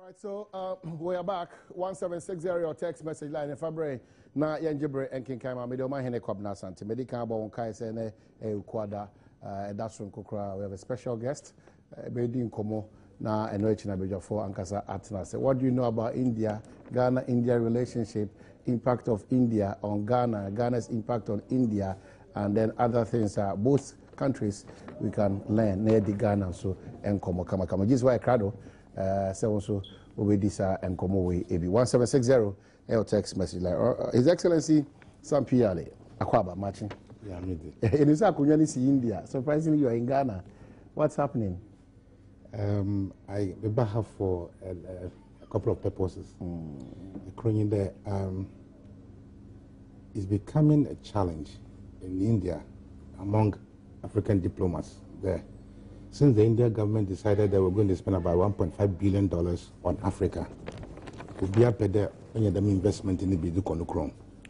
right, so we are back. 1760 or text message line in February. Na yanjibre enkin kaima me de ma hene kwabna sante medical bon kai se ne kwada that's from Kokra. We have a special guest be di nkomo na eno echi na bejafo ankasa atna say what do you know about India, Ghana India relationship, impact of India on Ghana, Ghana's impact on India, and then other things both countries we can learn near the Ghana so enkomo kama this why crado so also we this enkomo we ebi 1760 text message like His Excellency Sam Piale Akwaba matching. Yeah, me too. It is see India. Surprisingly, you are in Ghana. What's happening? I have for a couple of purposes. The is becoming a challenge in India among African diplomats there. Since the Indian government decided they were going to spend about $1.5 billion on Africa, to be up there when you investment in the Bidu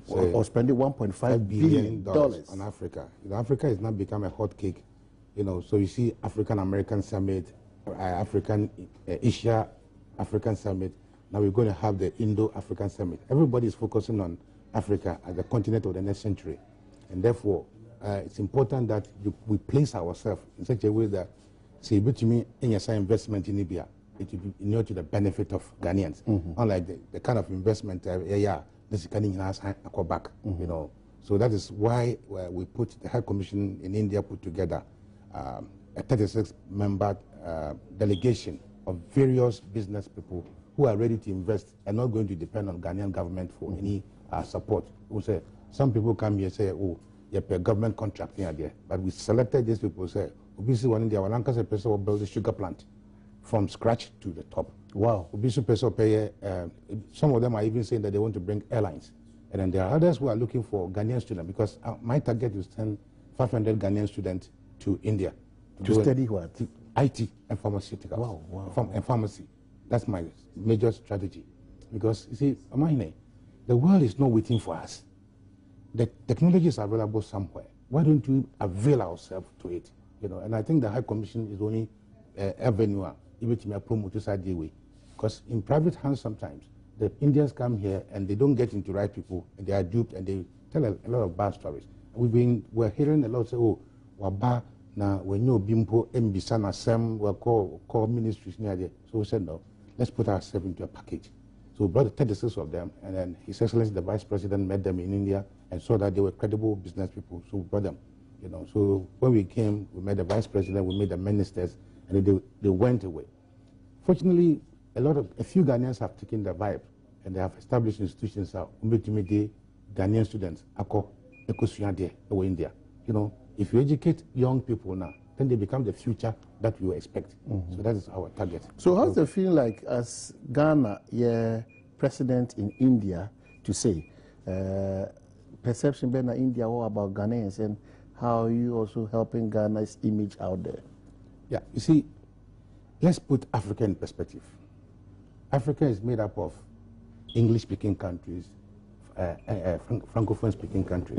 or spending $1.5 billion on Africa. You know, Africa has now become a hot cake. You know, so you see African American Summit, Asia African Summit. Now we're going to have the Indo-African Summit. Everybody is focusing on Africa as the continent of the next century, and therefore it's important that we place ourselves in such a way that, say, between in your investment in Libya, it will be in order to the benefit of Ghanaians, unlike the kind of investment this is coming in us back, you know. So that is why we put the High Commission in India put together a 36-member delegation of various business people who are ready to invest and not going to depend on Ghanaian government for any support. We say some people come here and say, oh, you pay government contracting there, but we selected these people. Say, obviously one in the Walanka person will build a sugar plant from scratch to the top. Wow. Some of them are even saying that they want to bring airlines. And then there are others who are looking for Ghanaian students, because my target is to send 500 Ghanaian students to India. To study what? IT and pharmaceutical. Wow. And pharmacy. That's my major strategy. Because, you see, Amahine, the world is not waiting for us. The technology is available somewhere. Why don't we avail ourselves to it? You know, and I think the High Commission is only avenue even to promote this idea. Because in private hands sometimes, the Indians come here and they don't get into right people, and they are duped, and they tell a lot of bad stories. We're hearing a lot say, oh, waba na wenyo bimpo mbisana sem we call ministries near there. So we said no, let's put ourselves into a package. So we brought 36 of them, and then His Excellency the Vice President met them in India and saw that they were credible business people. So we brought them, you know. So when we came, we met the Vice President, we met the ministers, and they went away. Fortunately, a few Ghanaians have taken the vibe, and they have established institutions. Ghanaian students, India. You know, if you educate young people now, then they become the future that we expect. So that is our target. So how's the feeling like as Ghana, president in India, to say perception being in India all about Ghanaians, and how are you also helping Ghana's image out there? Yeah, you see, let's put Africa in perspective. Africa is made up of English-speaking countries, Francophone-speaking countries.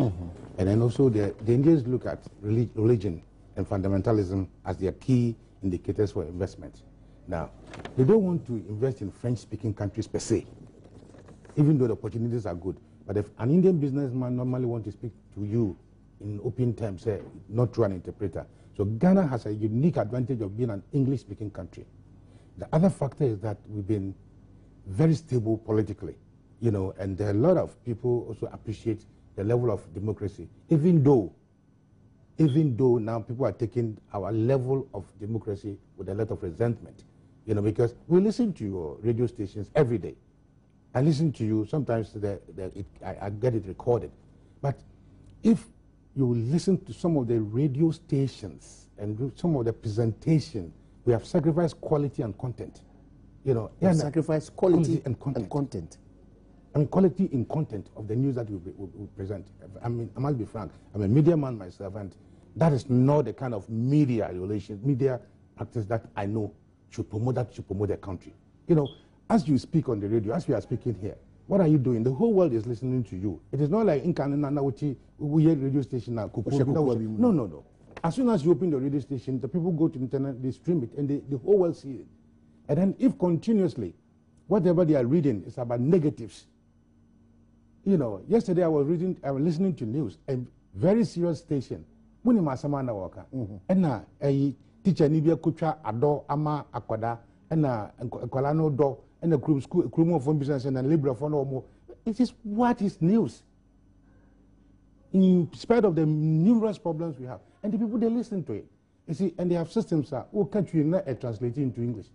And then also the Indians look at religion and fundamentalism as their key indicators for investment. Now, they don't want to invest in French-speaking countries per se, even though the opportunities are good. But if an Indian businessman normally wants to speak to you in open terms, not through an interpreter. So Ghana has a unique advantage of being an English-speaking country. The other factor is that we've been very stable politically, you know, and a lot of people also appreciate the level of democracy, even though now people are taking our level of democracy with a lot of resentment, you know, because we listen to your radio stations every day. I listen to you, sometimes I get it recorded. But if you listen to some of the radio stations and some of the presentation, we have sacrificed quality and content. You know, sacrifice quality and content. I mean, quality in content of the news that we present. I mean, I must be frank. I'm a media man myself, and that is not the kind of media practice that I know should promote the country. You know, as you speak on the radio, as we are speaking here, what are you doing? The whole world is listening to you. It is not like in Canada, we hear radio station now. No. As soon as you open the radio station, the people go to the internet, they stream it, and the whole world sees it. And then if continuously whatever they are reading is about negatives. You know, yesterday I was listening to news, a very serious station. Muni masamana waka. Ena teacher ni bia kutwa ado ama akwada ena kwala no do ena krum of business and liberal for no more. It is what is news. In spite of the numerous problems we have, and the people they listen to it. You see, and they have systems that country not translated into English.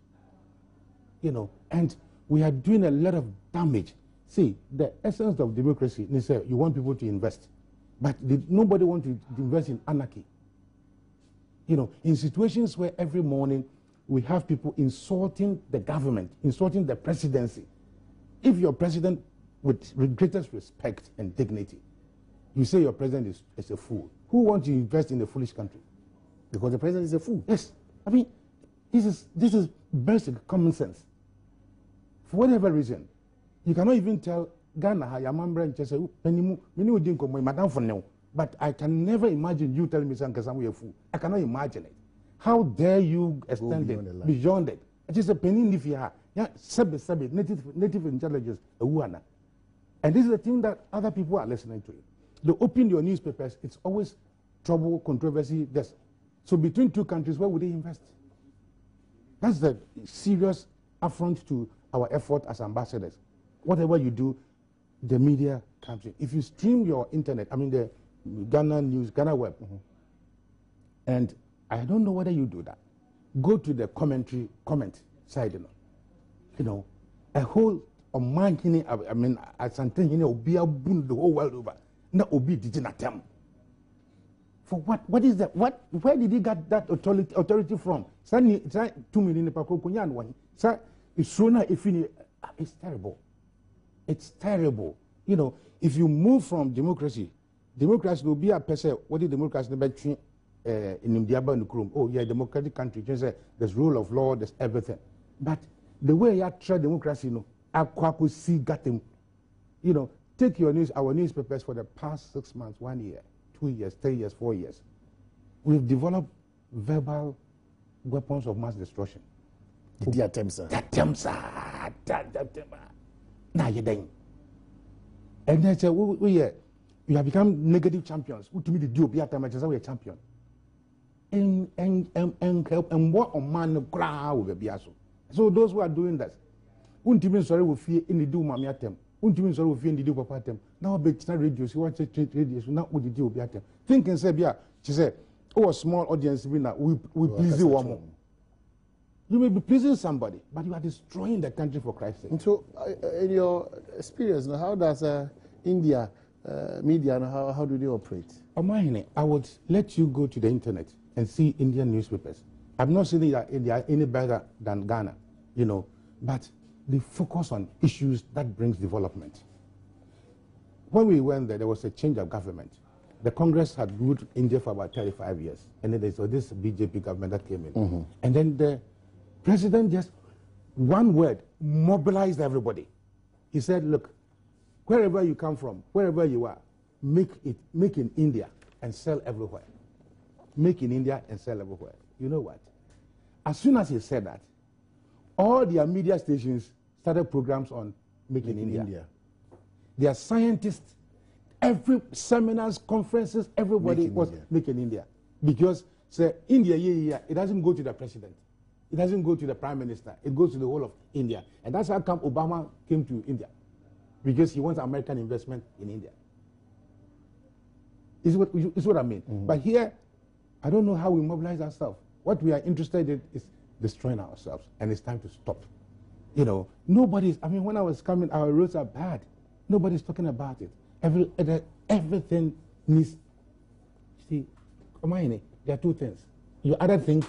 You know, and we are doing a lot of damage. See, the essence of democracy, they say you want people to invest, but nobody wants to invest in anarchy. You know, in situations where every morning we have people insulting the government, insulting the presidency. If your president, with greatest respect and dignity, you say your president is a fool, who wants to invest in a foolish country? Because the president is a fool. Yes. I mean, this is basic common sense. For whatever reason, you cannot even tell Ghana how your member and say, but I can never imagine you telling me something I'm a fool. I cannot imagine it. How dare you extend it beyond it? It is a penny if you have native intelligence, and this is the thing that other people are listening to. They open your newspapers, it's always trouble, controversy, this. So between two countries, where would they invest? That's the serious affront to our effort as ambassadors. Whatever you do, the media comes in. If you stream your internet, I mean the Ghana news, Ghana web, and I don't know whether you do that. Go to the comment side, you know, a whole man, I mean, as something, you know, be a boon the whole world over. No, obi did not tell. For what? What is that? What? Where did he get that authority from? 2 million one. Sir, it's terrible. It's terrible. You know, if you move from democracy will be a person. What is democracy in India? Oh, yeah, democratic country. There's rule of law. There's everything. But the way you try democracy, you know, you know. Take our newspapers for the past 6 months, 1 year, 2 years, 3 years, 4 years. We've developed verbal weapons of mass destruction. The attempts, sir. Now you're dying. And then say, you have become negative champions. Who to me the deal be at time we're a champion. And what a man crowd will be also. So those who are doing that, won't even sorry will fear in the do mammy at them. Untimin sorrow in the do papa them. Now bet na radio, she wants to treat radio, so now what did you be at them? Thinking say, yeah, she said, oh, a small audience we please you one more. You may be pleasing somebody, but you are destroying the country for Christ's sake. And so, in your experience, how does India media, and how do they operate? I would let you go to the internet and see Indian newspapers. I'm not saying that they are any better than Ghana, you know, but they focus on issues that brings development. When we went there was a change of government. The Congress had ruled India for about 35 years, and then there was this BJP government that came in. And then the president just, one word, mobilized everybody. He said, look, wherever you come from, wherever you are, make in India and sell everywhere. Make in India and sell everywhere. You know what? As soon as he said that, all their media stations started programs on making India. Their scientists, every seminars, conferences, everybody was making India. Because say India, it doesn't go to the president. It doesn't go to the prime minister. It goes to the whole of India. And that's how come Obama came to India. Because he wants American investment in India. Is what I mean. But here, I don't know how we mobilize ourselves. What we are interested in is destroying ourselves, and it's time to stop. You know, when I was coming, our roads are bad. Nobody's talking about it. Everything needs, see, there are two things. You either think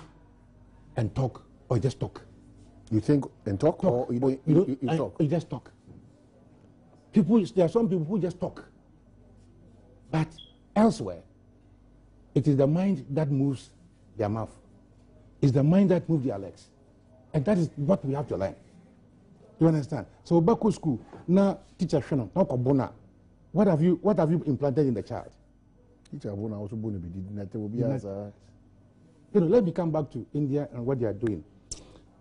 and talk, or just talk. You think and talk. Or you talk? You just talk. There are some people who just talk. But elsewhere, it is the mind that moves their mouth. It's the mind that moves their legs. And that is what we have to learn. You understand? So back to school, now teacher Shannon, now Kobona, what have you implanted in the child? Teacher Bona also going to be you know, let me come back to India and what they are doing.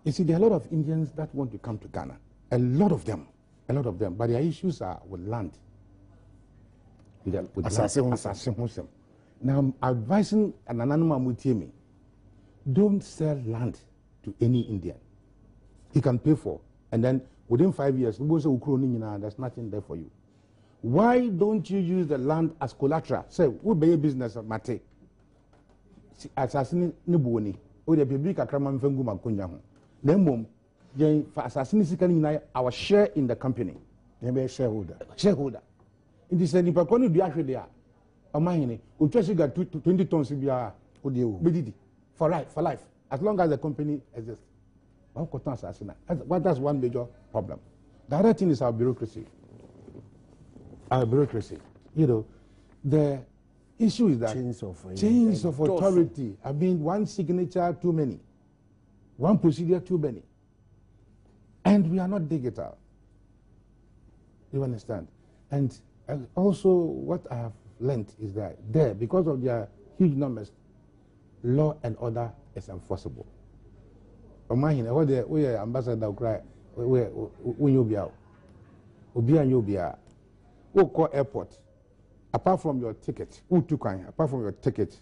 You see, there are a lot of Indians that want to come to Ghana. A lot of them. But their issues are with land. With now, I'm advising an anonymous me, don't sell land to any Indian. He can pay for, and then within 5 years, there's nothing there for you. Why don't you use the land as collateral? Say, we buy a business of mate. Assassin Nibuni, or the public Akraman Fengu Makunyahu. Then, boom, for assassination, our share in the company. Maybe a shareholder. It is an Ipakoni Biashi there. A mine, we just got 20 tons of beer for life, as long as the company exists. That's one major problem. The other thing is our bureaucracy. You know, the issue is that chains of authority. I mean, one signature too many, one procedure too many, and we are not digital. You understand? And also, what I have learned is that there, because of their huge numbers, law and order is enforceable. Imagine what the ambassador cry when you be out. Who call airport? Apart from your ticket, apart from your ticket,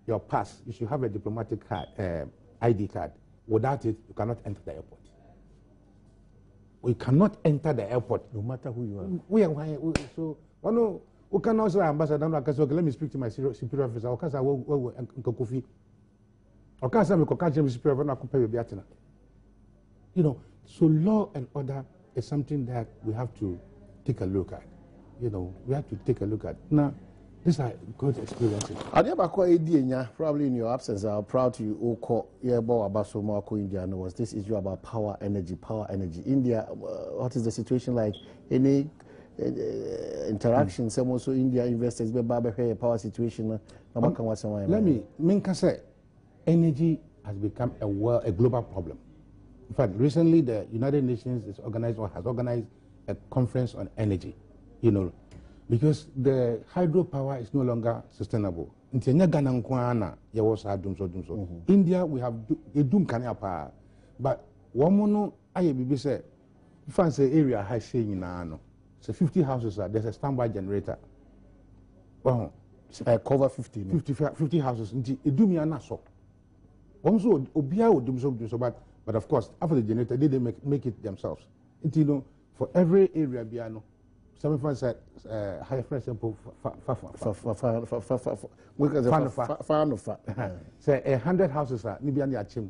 your pass, you should have a diplomatic card, ID card. Without it, you cannot enter the airport. We cannot enter the airport, no matter who you are. So, who can also ambassador? Let me speak to my superior officer. You know, so law and order is something that we have to take a look at. You know, we have to take a look at. Now, these are good experiences. Probably in your absence, I'm proud to you. India was this issue about power, energy. India, what is the situation like? Any interaction? Some also India investors, power situation. Let me say, energy has become a global problem. In fact, recently the United Nations has organized a conference on energy. You know, because the hydropower is no longer sustainable. India, we have a doom power, but one mono I be say, fancy area high saying no. So 50 houses there's a standby generator. Well, cover 50 houses. It do me an so. Also, Obia would do so, but of course, after the generator, they make it themselves. You know, for every area, Biano. Some friends said, high for example, say 100 houses are Nibian Yachim,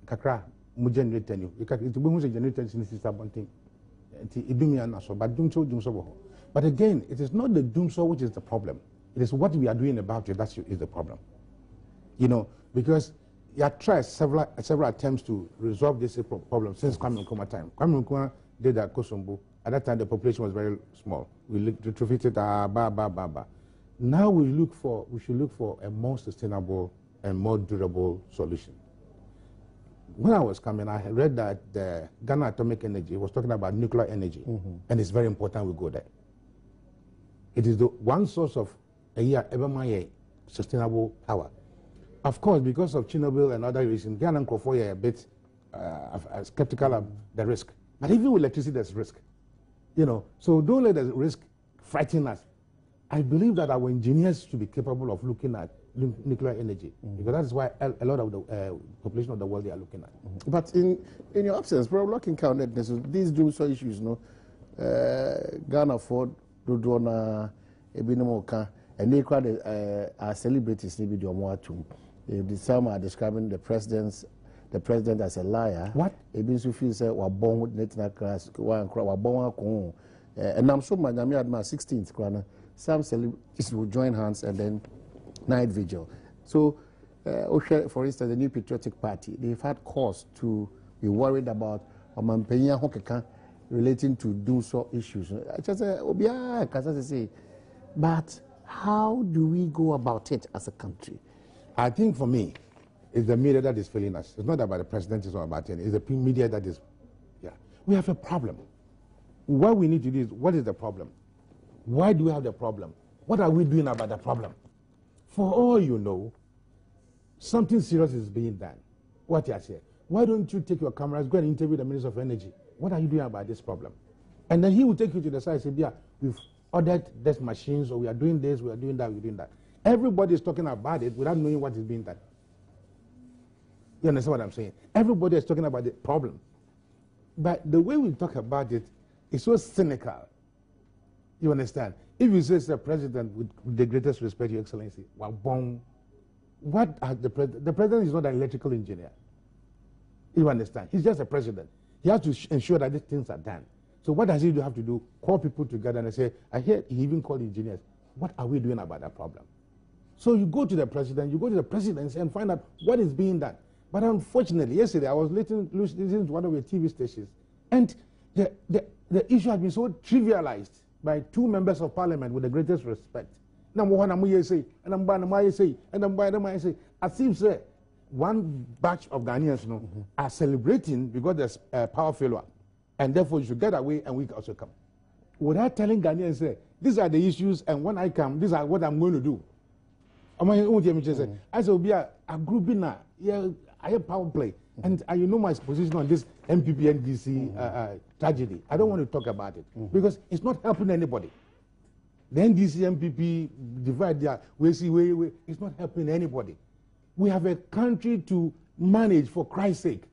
Kakra, Mugenerator. You can be a generator in this thing. It do me an so, but doom so. But again, it is not the doom so which is the problem. It is what we are doing about it that is the problem. You know, because you have tried several attempts to resolve this problem since Kwame Nkrumah time. Kwame Nkrumah did that Kosombo. At that time, the population was very small. We retrofitted Now we should look for a more sustainable and more durable solution. When I was coming, I had read that the Ghana Atomic Energy was talking about nuclear energy, and it's very important we go there. It is the one source of a sustainable power. Of course, because of Chernobyl and other reasons, Ghana and Kofoya are a bit skeptical of the risk. But even with electricity, there's risk. You know, so don't let the risk frighten us. I believe that our engineers should be capable of looking at nuclear energy, because that's why a lot of the population of the world they are looking at. But in your absence, probably looking counted these doomsday issues, no, Ghana Ford, Dodona, Ebinomoka, and they are celebrities. Maybe the Omoatum. Some are describing the president as a liar. What? Ebinsu feels that we're born with network class, we're born and I'm sure my 16th, some celebrities will join hands and then night vigil. So, for instance, the New Patriotic Party, they've had cause to be worried about relating to doomsday issues. I just say, but how do we go about it as a country? I think for me, it's the media that is failing us. It's not about the president, it's not about it. It's the media that is, We have a problem. What we need to do is, what is the problem? Why do we have the problem? What are we doing about the problem? For all you know, something serious is being done. What you say? Why don't you take your cameras, go and interview the Minister of Energy? what are you doing about this problem? And then he will take you to the side and say, yeah, we've ordered these machines, or we are doing this, we are doing that, we're doing that. Everybody is talking about it without knowing what is being done. You understand what I'm saying? Everybody is talking about the problem. But the way we talk about it is so cynical. You understand? If you say, Sir President, with the greatest respect, Your Excellency, well, boom, what are the president is not an electrical engineer. You understand? He's just a president. He has to ensure that these things are done. So what does he have to do? Call people together and say, I hear he even called engineers. What are we doing about that problem? So you go to the president, you go to the presidency and find out what is being done. But unfortunately, yesterday I was listening to one of your TV stations, and the issue has been so trivialized by two members of parliament with the greatest respect. As if say, one batch of Ghanaians are celebrating because there's power failure, and therefore you should get away and we also come. Without telling Ghanaians, say, these are the issues, and when I come, these are what I'm going to do. I said, be a group in I have power play, and you know my position on this MPP NDC tragedy. I don't want to talk about it because it's not helping anybody. The NDC MPP divide their way. It's not helping anybody. We have a country to manage, for Christ's sake.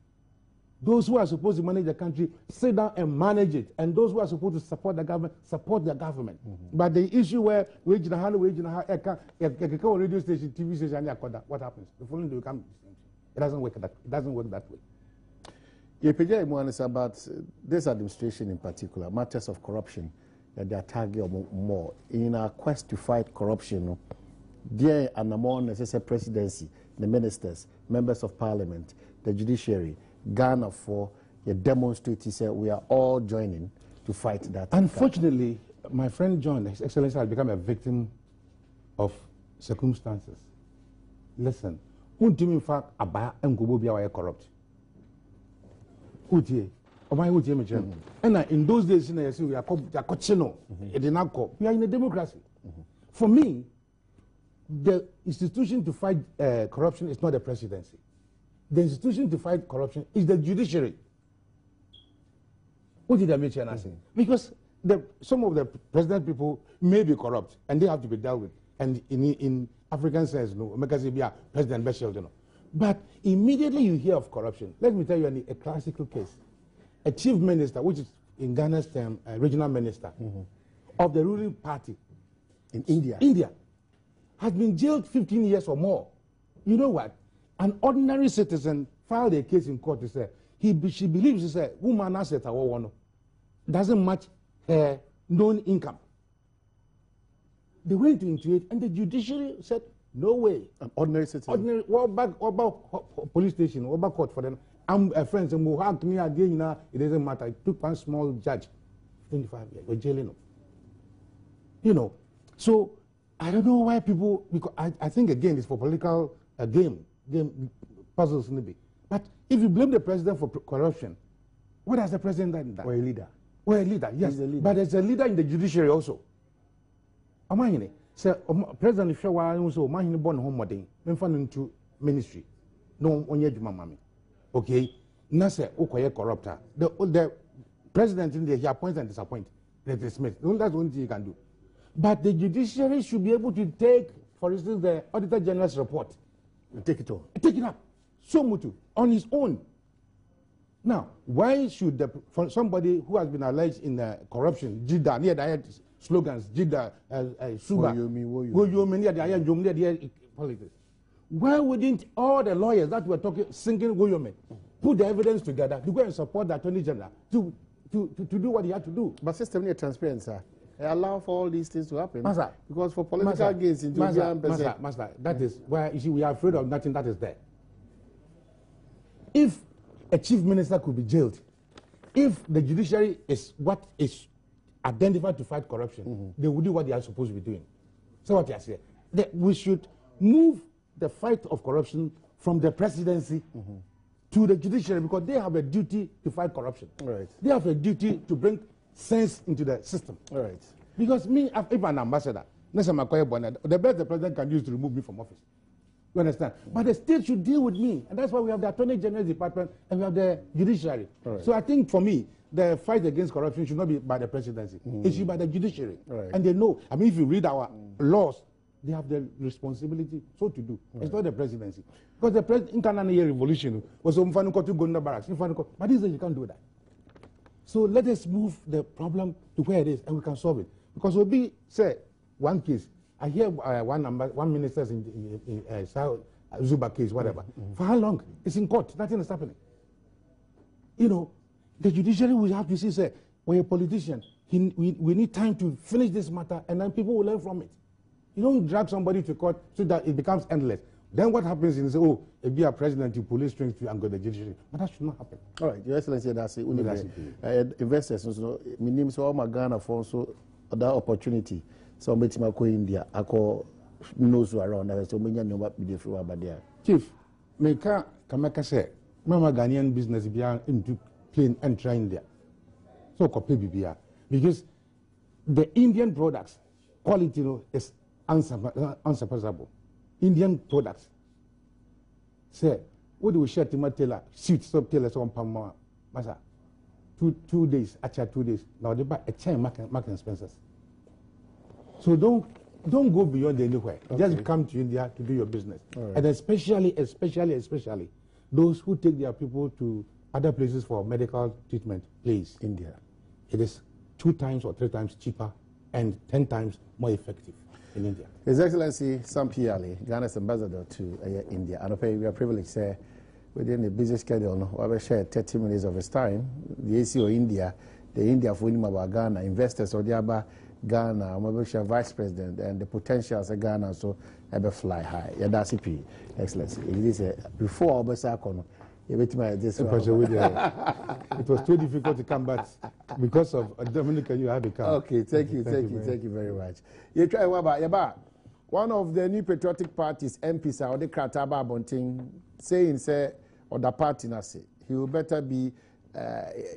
Those who are supposed to manage the country, sit down and manage it. And those who are supposed to support the government, support the government. But the issue where radio station, TV station, what happens? The following day we come. It doesn't work that way. Yeah, is about this administration in particular, matters of corruption, that they are targeting more. In our quest to fight corruption, there and the more necessary presidency, the ministers, members of parliament, the judiciary, Ghana for you demonstrate, he said, we are all joining to fight that. Unfortunately, my friend John, His Excellency, has become a victim of circumstances. Listen, in fact, Aba and Gobobia are corrupt. And in those days, we are we are in a democracy. For me, the institution to fight corruption is not the presidency. The institution to fight corruption is the judiciary. What did I mention? Because some of the president people may be corrupt and they have to be dealt with. And in African sense, no, because if you are President Bashir, you know. But immediately you hear of corruption. Let me tell you a classical case. A chief minister, which is in Ghana's term, a regional minister of the ruling party in India, has been jailed 15 years or more. You know what? An ordinary citizen filed a case in court to say she believes it's a woman asset doesn't match her known income. They went to intuit, and the judiciary said, no way. An ordinary citizen. What about police station, what about court for them? I'm a friend, it doesn't matter. It took one small judge, 25 years, we're jailing them. You know, so I don't know why people, because I think again it's for political game puzzles maybe. But if you blame the president for corruption, what has the president done? We're a leader. We're a leader, yes. But there's a leader in the judiciary also. Amahine, so President Shawa also Mahine born home wedding, then fund into ministry. No onye juma mami. Okay? Nase Okoye corrupter. The president in there, he appoints and disappoints. That's the only thing he can do. But the judiciary should be able to take, for instance, the Auditor General's report. And take it on. Take it up. So mutu on his own. Now, why should for somebody who has been alleged in corruption, Jida, near the slogans, Jida, Suba, politics. Why wouldn't all the lawyers that were talking, singing Goyome, put the evidence together to go and support the Attorney General to do what he had to do? But system near transparency, allow for all these things to happen. Master, because for political gains, Master, that is why you see we are afraid of nothing that is there. If a chief minister could be jailed, if the judiciary is what is identified to fight corruption, they will do what they are supposed to be doing. So what I say, we should move the fight of corruption from the presidency to the judiciary, because they have a duty to fight corruption. Right. They have a duty to bring sense into the system. Right. Because me, if I'm an ambassador, the best the president can do is to remove me from office. You understand? But the state should deal with me. And that's why we have the Attorney General's Department and we have the judiciary. Right. So I think for me, the fight against corruption should not be by the presidency. It should be by the judiciary. Right. And they know. I mean, if you read our laws, they have the responsibility so to do. Right. It's not the presidency. Because the internal revolution was to go in the barracks. But these days you can't do that. So let us move the problem to where it is and we can solve it. Because we'll be, say, one case. I hear one minister's in South Zuba case, whatever. For how long? It's in court. Nothing is happening. You know, the judiciary will have to see, say, we're a politician. We need time to finish this matter, and then people will learn from it. You don't drag somebody to court so that it becomes endless. Then what happens is, oh, if you are president, you police strings to and go to the judiciary. But that should not happen. All right, Your Excellency, that's it. Investors, my name is Oma Ghana for so that opportunity. So I'm going to India. I call knows around there. So many know what be different about there. Chief, me can Kameka say, Mama Ghanaian business be into plane and try India. So copy BBR. Because the Indian products, quality is unsurpassable. Indian products. Say, what do we share to tailor? Suit so tailor so on Masa. 2 days, actually 2 days. Now they buy a chain Mark Spencer's. So don't go beyond anywhere. Okay. Just come to India to do your business. Right. And especially, those who take their people to other places for medical treatment, please. India. It is 2 times or 3 times cheaper and 10 times more effective in India. His Excellency Sam Piali, Ghana's ambassador to India. And we are privileged to within the busy schedule, we will share 30 minutes of his time. The ACO India, the India for about Ghana, investors or the other Ghana, Mabusha Vice President, and the potentials of Ghana so ever fly high. Yeah, that's it, Excellency. It is before Obasakono. It was too difficult to come back because of Dominica. You had to come. Okay, thank you very much. You try Waba. One of the new patriotic parties MPs are the Krataba Bonting saying, say, or the party nasi. He will better be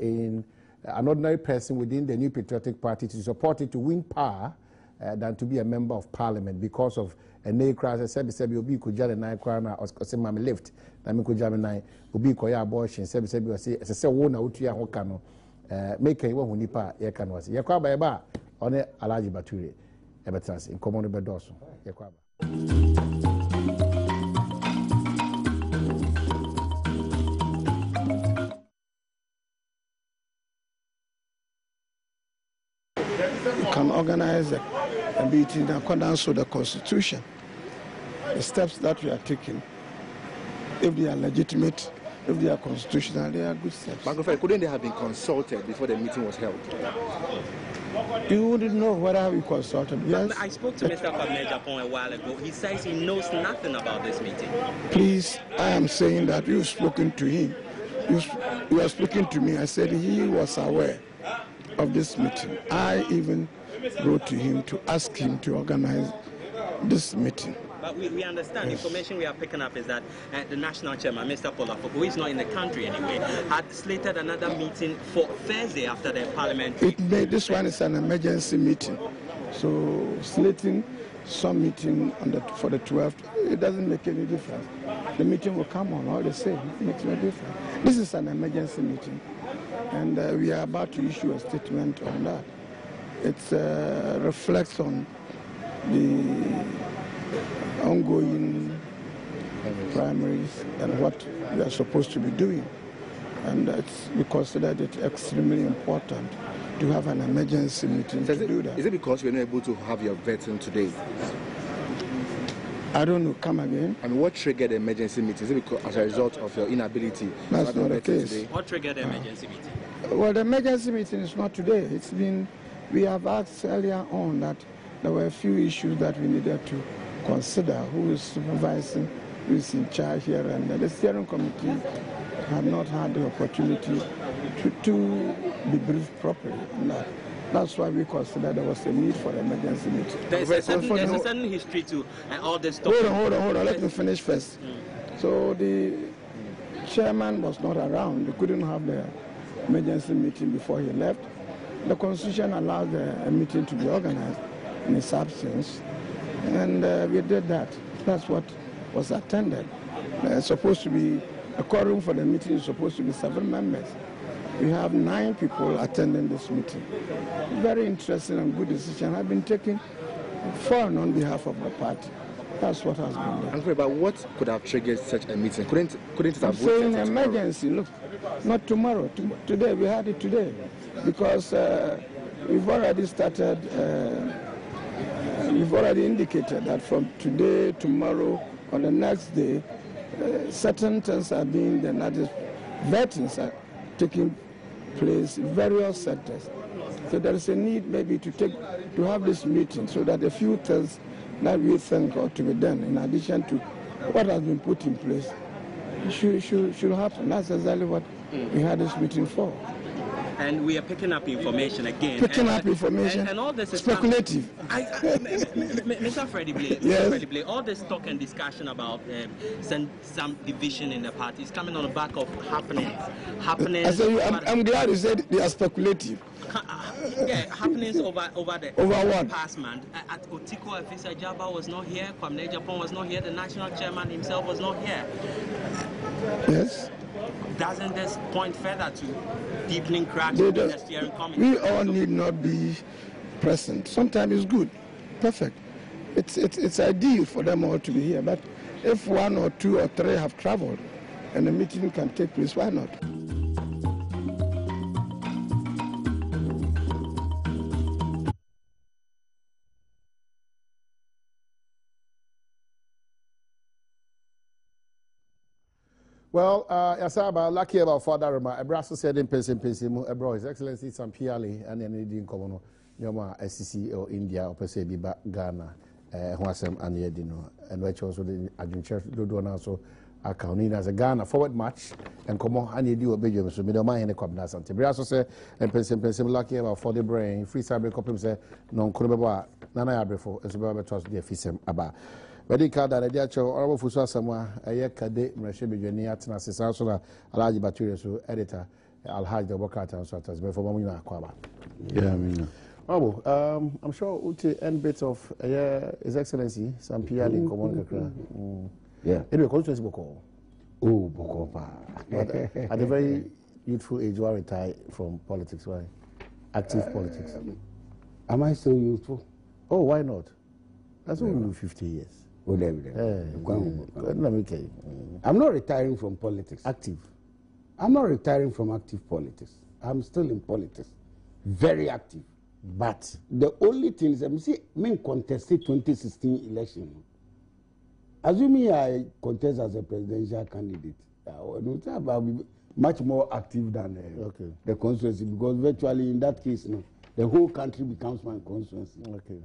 in an ordinary person within the new patriotic party to support it to win power than to be a member of parliament because of a nay crash. I said, Obi Kujana Nai Krana or Mammy lift. Nami Kujana Obi Koya abortion. Sabi say, as a wona Utia Hokano, make a one nipa, Yakan was Yakwaba Eba on a Alaji Baturi, Ebertrans in Common Bedoso. Yakwaba. Can organize a meeting in accordance with the Constitution. The steps that we are taking, if they are legitimate, if they are constitutional, they are good steps. But couldn't they have been consulted before the meeting was held? You wouldn't know whether we consulted. Yes. I spoke to Mr. Kwame Japon a while ago. He says he knows nothing about this meeting. Please, I am saying that you've spoken to him. You are speaking to me. I said he was aware of this meeting. I even wrote to him to ask him to organize this meeting. But we understand, yes. Information we are picking up is that the national chairman, Mr. Paula, who is not in the country anyway, had slated another meeting for Thursday after the parliament. This one is an emergency meeting. So slating some meeting for the 12th, it doesn't make any difference. The meeting will come on all the same. It makes no difference. This is an emergency meeting. And we are about to issue a statement on that. It reflects on the ongoing primaries and what we are supposed to be doing. And we considered it extremely important to have an emergency meeting to do that. Is it because you're not able to have your vetting today? I don't know. Come again? And what triggered the emergency meeting? Is it because as a result of your inability? That's not the case. Today? What triggered the emergency meeting? Well, the emergency meeting is not today. We have asked earlier on that there were a few issues that we needed to consider. Who is supervising, who is in charge here, and the steering committee had not had the opportunity to be briefed properly on that. That's why we considered there was a need for an emergency meeting. There's a certain history to all this stuff. Hold on. Let me finish first. So the chairman was not around. They couldn't have the emergency meeting before he left. The Constitution allowed a meeting to be organized in his absence, and we did that. That's what was attended. Supposed to be, a quorum for the meeting is supposed to be 7 members. We have 9 people attending this meeting. Very interesting and good decision have been taken on behalf of the party. That's what has been done. Uncle, but what could have triggered such a meeting? Couldn't it have saying emergency? Look, not tomorrow. Today, we had it today. Because we've already started, we've already indicated that from today, tomorrow, or the next day, certain things are being done. That is, vetings are taking place in various sectors. So there is a need maybe to have this meeting so that a few things that we think ought to be done in addition to what has been put in place should happen. That's exactly what we had this meeting for. And we are picking up information again. And all this is speculative. Mr. Freddie Blay, yes. Freddie Blay, all this talk and discussion about some division in the party is coming on the back of happenings. I'm glad you said they are speculative. Yeah, happenings over what? Past month. At Otiko, Efisa Jaba was not here, Kwame Japan was not here, the national chairman himself was not here. Yes. Doesn't this point further to deepening cracks in the steering committee? We all need not be present. Sometimes it's good, perfect. It's ideal for them all to be here. But if 1 or 2 or 3 have traveled and the meeting can take place, why not? Well, Yasaba, lucky about Father Roma, a brass said in Pensim, a bro, His Excellency Sam Piali, and then Indian Common, Yoma, SCC or India, or Pesebi, Ghana, Huasem, and Yedino, and which also the adventure do also accounting as a Ghana forward match, and come on, and you do a big so middle mind in the Cobnas and Tibrasso say, and Pensim, lucky about for the brain, free cyber copy, say, non Kuraba, Nana Abrefo, as well as the Fisem Abba. Medical that idea honorable Fusa Samwa, a year Kade, Mreshebi Jania, Sasasula, Alaji Baturia, editor, Alhaj the Wakata and Sotas, before Mamina Kwaba. Yeah, I mean. Oh, I'm sure Uti end bits of His Excellency, some PR in Common. Yeah. Anyway, constituency Boko. Oh, Bokopa. At a very youthful age, you are retired from politics. Why? Active politics. Am I still youthful? Oh, why not? That's only 50 years. I'm not retiring from politics. Active. I'm not retiring from active politics. I'm still in politics. Very active. But the only thing is, I contested 2016 election. Assuming I contest as a presidential candidate, I'll be much more active than the constituency, because virtually in that case, the whole country becomes my constituency. Okay.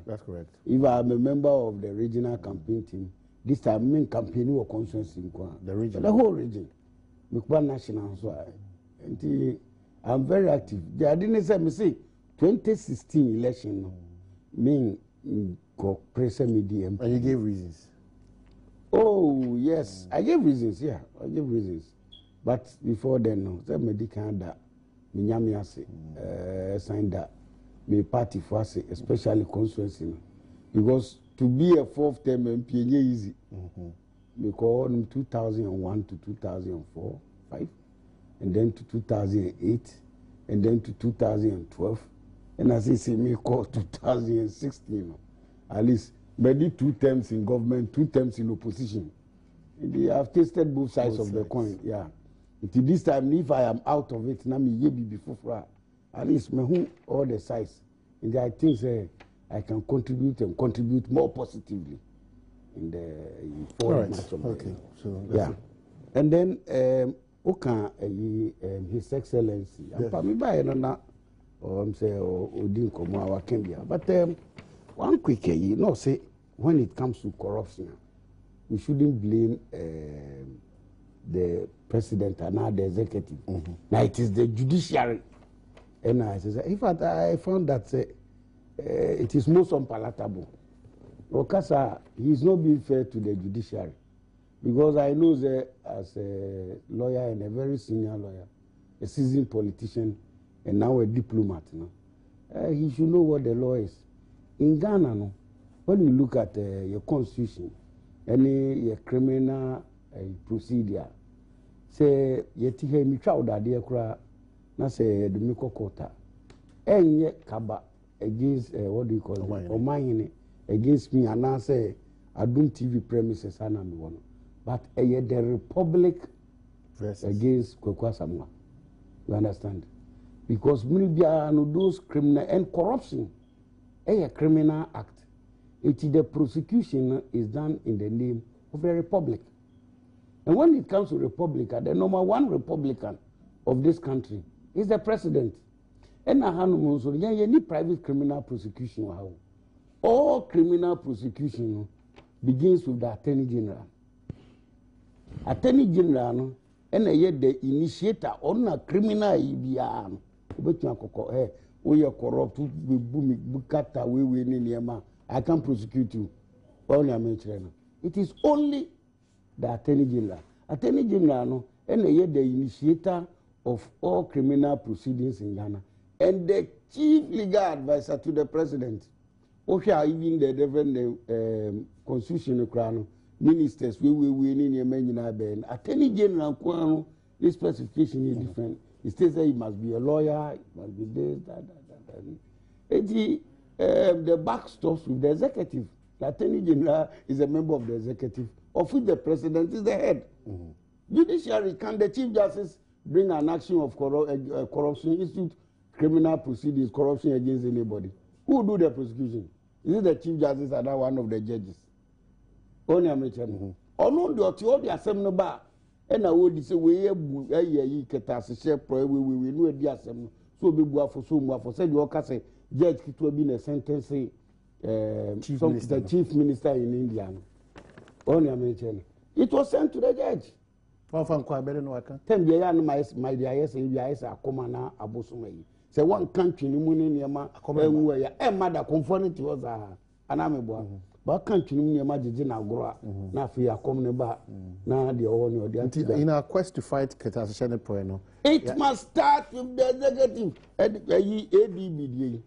That's correct. If I'm a member of the regional campaign team, this time I'm campaigning or constituency. The region. The whole region. National. So I'm very active. I didn't say, 2016 election, media. And you gave reasons? Oh, yes. I gave reasons, yeah. I gave reasons. But before then, no. The medical that. Signed that my party for us, especially constituency, because to be a 4th term MP is easy. Because in 2001 to 2004, 5, and then to 2008, and then to 2012, and as I say, me call 2016. At least, maybe 2 terms in government, 2 terms in opposition. They have tasted both sides of the coin, yeah. Until this time, if I am out of it, now me be before at least me all the sides. And I think I can contribute and contribute more positively in the foreign match of okay. So yeah. And then His Excellency, I'm by no say Odin Komo our Kenya. But one quick say when it comes to corruption, we shouldn't blame the president and now the executive. Now it is the judiciary. And I said, in fact, I found that it is most unpalatable. Okasa, he is not being fair to the judiciary. Because I know that as a lawyer and a very senior lawyer, a seasoned politician, and now a diplomat, he should know what the law is. In Ghana, when you look at your constitution, any criminal procedure. Say yeti he mi twa odade kura na say de mi kokota. Enye kaba against what do you call it? Omayini against me and I say Adom TV premises and I'm one. But the Republic against Kwekwa Samoa. You understand? Because maybe those criminal and corruption a criminal act. The prosecution is done in the name of the Republic. And when it comes to Republican, the number one Republican of this country is the president. And I have private criminal prosecution. All criminal prosecution begins with the Attorney General. Attorney General and the initiator on a criminal EBR. We are corrupt, I can't prosecute you. It is only the Attorney General. Attorney General and the initiator of all criminal proceedings in Ghana and the chief legal advisor to the president. Okay, even the different constitutional crown ministers, we in your men. Attorney General, this specification is different. It states that he must be a lawyer, it must be this, that. The back stops with the executive. The Attorney General is a member of the executive, of which the president is the head. Judiciary, can the Chief Justice bring an action of corruption, institute criminal proceedings, corruption against anybody? Who do the prosecution? Is it the Chief Justice or that one of the judges? Only American. Or no, the assembly bar. And I would say, we get us a share, we know the assembly. So be for so much for said your case, judge it will be a sentence, the chief minister in India. Only American. It was sent to the judge. Ten years, my dear, yes, I come on Abosumay. Say one country, Nimunima, a mother conformity was an amebo. But country, Nimajina Groa, Nafia, Comneba, now the owner. In our quest to fight Ketasha Poeno, it must start with the executive. ADB.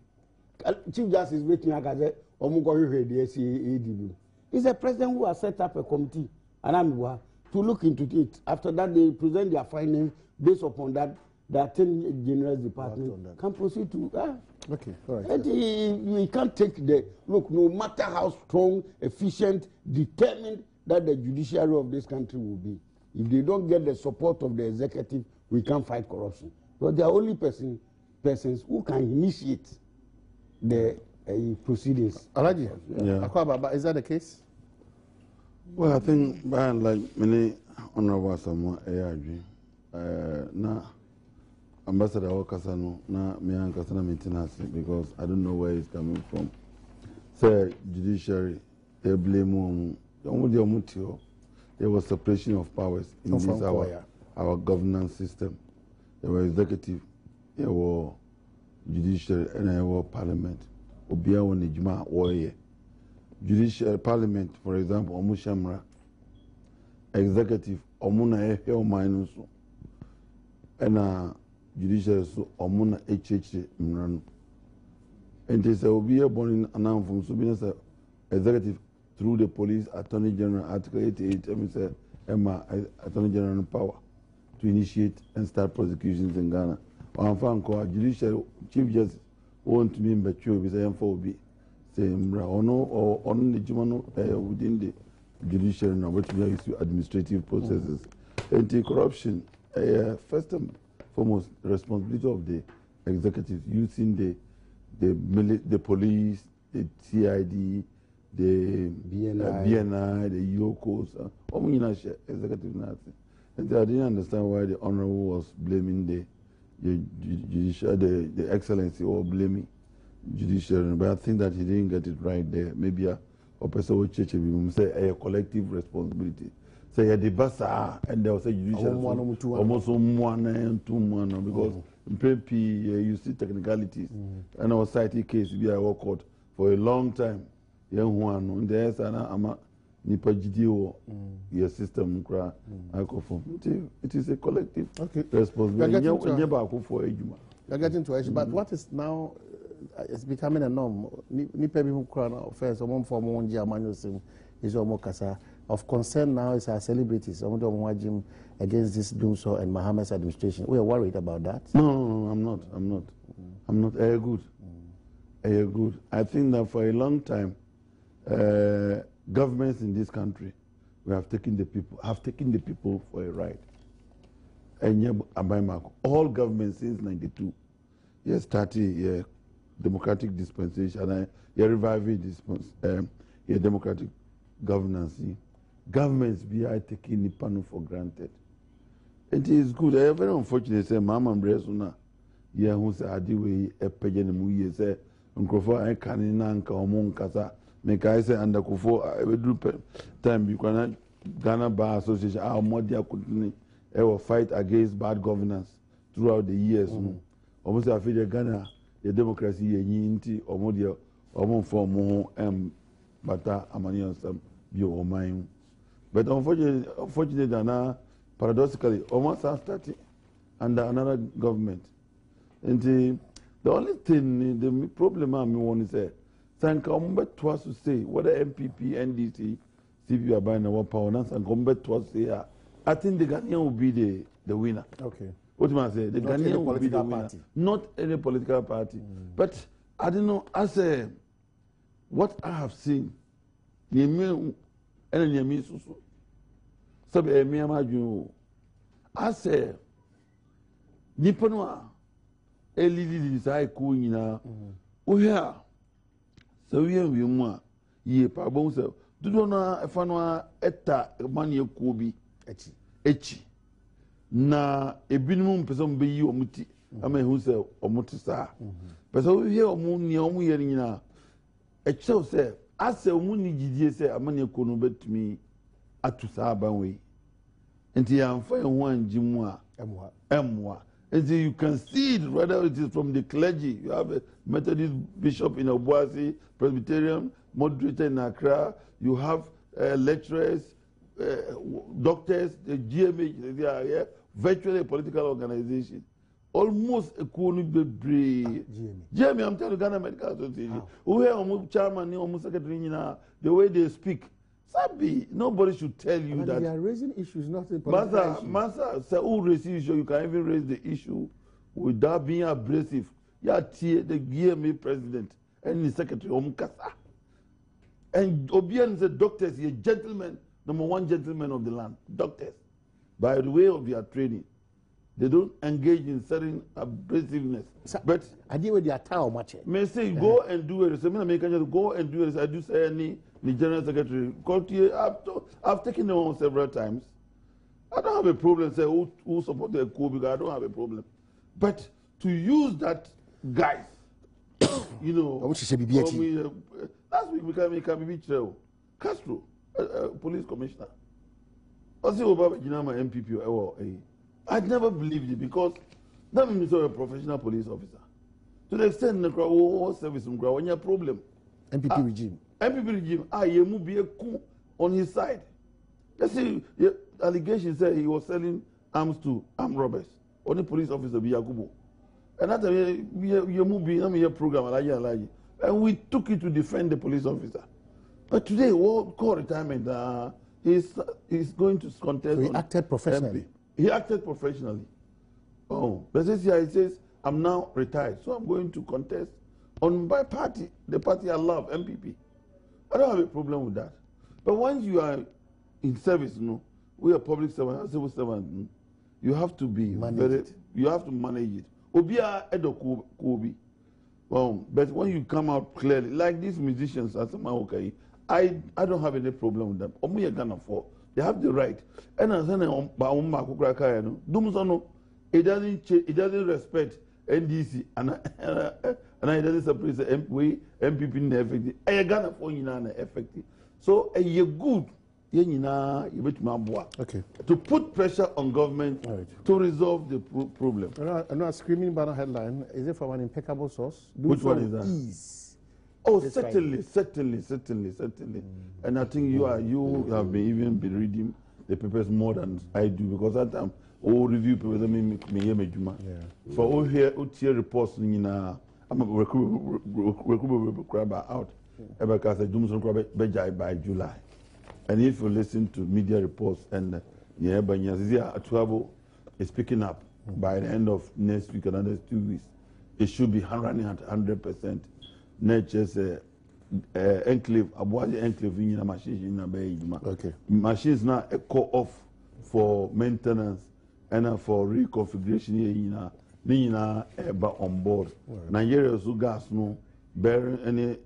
Chief Justice waiting, I said, ADB. It's a president who has set up a committee, and I'm to look into it. After that, they present their findings based upon that. The Attorney General's Department can proceed to. Okay, all right. We can't take the look. No matter how strong, efficient, determined that the judiciary of this country will be, if they don't get the support of the executive, we can't fight corruption. But they are only persons who can initiate the proceedings. Alaji, yeah. Is that the case? Well, I think by and large, many honorable someone now. Ambassador Okasano, na me and Kasana maintenance because I don't know where it's coming from. Say judiciary, they blame there was separation of powers in this our governance system. There was executive, there was judiciary, and there was parliament. Obia won Ijma warrior. Judiciary parliament, for example, Omushamra, executive, Omuna Ehel Minusu, and judiciary so omuna HH mrano and they say obi born announced from so executive through the police attorney general article 88 say Emma attorney general power to initiate and start prosecutions in Ghana on fan ko judiciary chief justice want to be mbetwe obi say for obi say mra ono the jumano within the judiciary now what we use administrative processes anti-corruption first foremost responsibility of the executive using the police, the CID, the BNI, the UOCOs, executive nothing. And I didn't understand why the honorable was blaming the excellency or blaming judiciary. But I think that he didn't get it right there. Maybe a person will say a collective responsibility. Say the basa and there was a judicial almost 1 and 2 months because you see technicalities. And our society case we are court for a long time. Young one there's an nipa GDO your system it is a collective responsibility. You're getting to it, but what is now it's becoming a norm. Nipa bi who crown first or one form one year manual sim is almost kasa. of concern now is our celebrities. Against this Doomsor and Mohammed's administration. We are worried about that. No, I'm not. I'm not. Good. Good. I think that for a long time, governments in this country, we have taken the people for a ride. And all governments since '92, started democratic dispensation, and reviving democratic governance. Governments be taking the panel for granted. It is good. I very unfortunate say Mama Bresuna, who say Adiwe a pagan mu say Uncrofa I can nanka or Monkasa, make I say under Kufo, I will do time because Ghana Bar Association, our Modia couldn't ever fight against bad governance throughout the years. Almost I feel Ghana, the democracy, Yinti, or Modia, or more for more Bata, Amani and some bio or mine. But unfortunately, paradoxically, almost starting under another government. And the only thing, the problem I want to say, thank you twice to say whether MPP, NDC, CP are buying our power, and come back twice to say, I think the Ghanaian will be the winner. Okay. What do I say? The Ghanaian will be the winner. Not any political party. But I don't know, as what I have seen, so be me amaju ase nipa no a elili sai ku nyina o hia so wie mu a ye pa bon se dudo na efa no a eta man ye ku bi echi na ebinim pese mo be yi omuti ama hu se omuti sa pese o hia omu ni omu ye nyina eche se ase omu ni gidie se amane ko no betumi atusa banwe nti yamfa ho anjimu a emwa nti you can see it whether it is from the clergy. You have a Methodist bishop in Obuasi, Presbyterian moderator in Accra, you have lecturers, doctors, the GMA, they are here, virtually a political organization. Almost a GMA, I'm telling you, Ghana Medical Association. We have chairman, almost secretary, the way they speak. Sabi, nobody should tell you that. They are raising issues, not the political issues. Master, say who raise issue? You can even raise the issue without being abrasive. Yeah, the GMA president and the secretary Omkasa. And Obian is a doctor, he's a gentleman, number one gentleman of the land. Doctors, by the way of their training, they don't engage in certain abrasiveness. But I deal with the attire much. May say go and do it. Go and do it. I do say the general secretary. I've taken them on several times. I don't have a problem. Say who support the coup because I don't have a problem. But to use that guys, you know, that's we can be Castro, police commissioner. I say about Jinama MPP. I never believed it because that means you're a professional police officer. To the extent the crowd service when you have problem. MPP regime. MPP regime, you move be a coup on his side. Let's see, the allegation said he was selling arms to armed robbers. Only police officer be Yakubu. And that you move be a program, and we took it to defend the police officer. But today, what call retirement? He's going to contest. So he acted professionally. MP. He acted professionally. Oh, but this year he says, I'm now retired, so I'm going to contest on my party, the party I love, MPP. I don't have a problem with that. But once you are in service, we are public servant, civil servant, you have to be you have to manage it. Obia edo kobi. Well, but when you come out clearly, like these musicians, I don't have any problem with them. Omuye Ghana for. They have the right. And as it doesn't respect NDC and it doesn't separate the MPP in effective. I Ghana for effective. So a good okay. To put pressure on government to resolve the problem. I know a screaming banner headline. Is it from an impeccable source? Which one is that? Oh, certainly. And I think you have even been reading the papers more than I do because that time all review papers me for all here reports I'm a recruit out because the Doomsday by July. And if you listen to media reports and travel is picking up by the end of next week, another 2 weeks, it should be running at 100%. Not just enclave, Abuaji enclave in a machine. Okay. Machines now call off for maintenance and for reconfiguration. Nina on board. Nigeria's gas no bearing any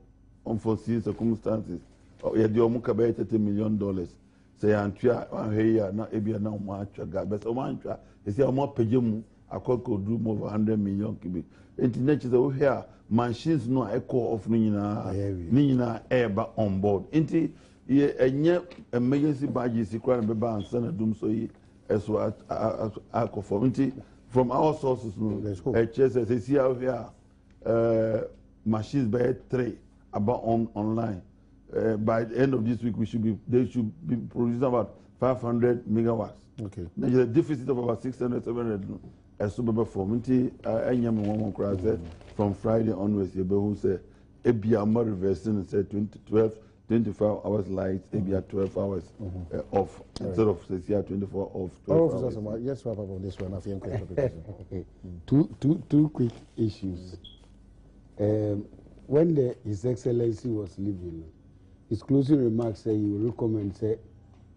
unforeseen circumstances. You do $30 million. Say, Antria, here, now, Ebia, now, Macha, but so mantra, they say, I'm more pejum, I could do more 100 million cubic. Internet is over here, machines no echo of Nina air on board. Inti, ye emergency badges, the crime, and send a doom so ye as what I conformity from our sources. They see out here, machines by 3 about online. By the end of this week, they should be producing about 500 megawatts. Okay. There's a deficit of about 600, 700. As super form, from Friday onwards, you say, Ebia more reversing and said 24 hours light, Ebia 12 hours off instead of 24 off. 12 hours. Yes, wrap up on this one. I think two quick issues. When His Excellency was leaving, his closing remarks say he will recommend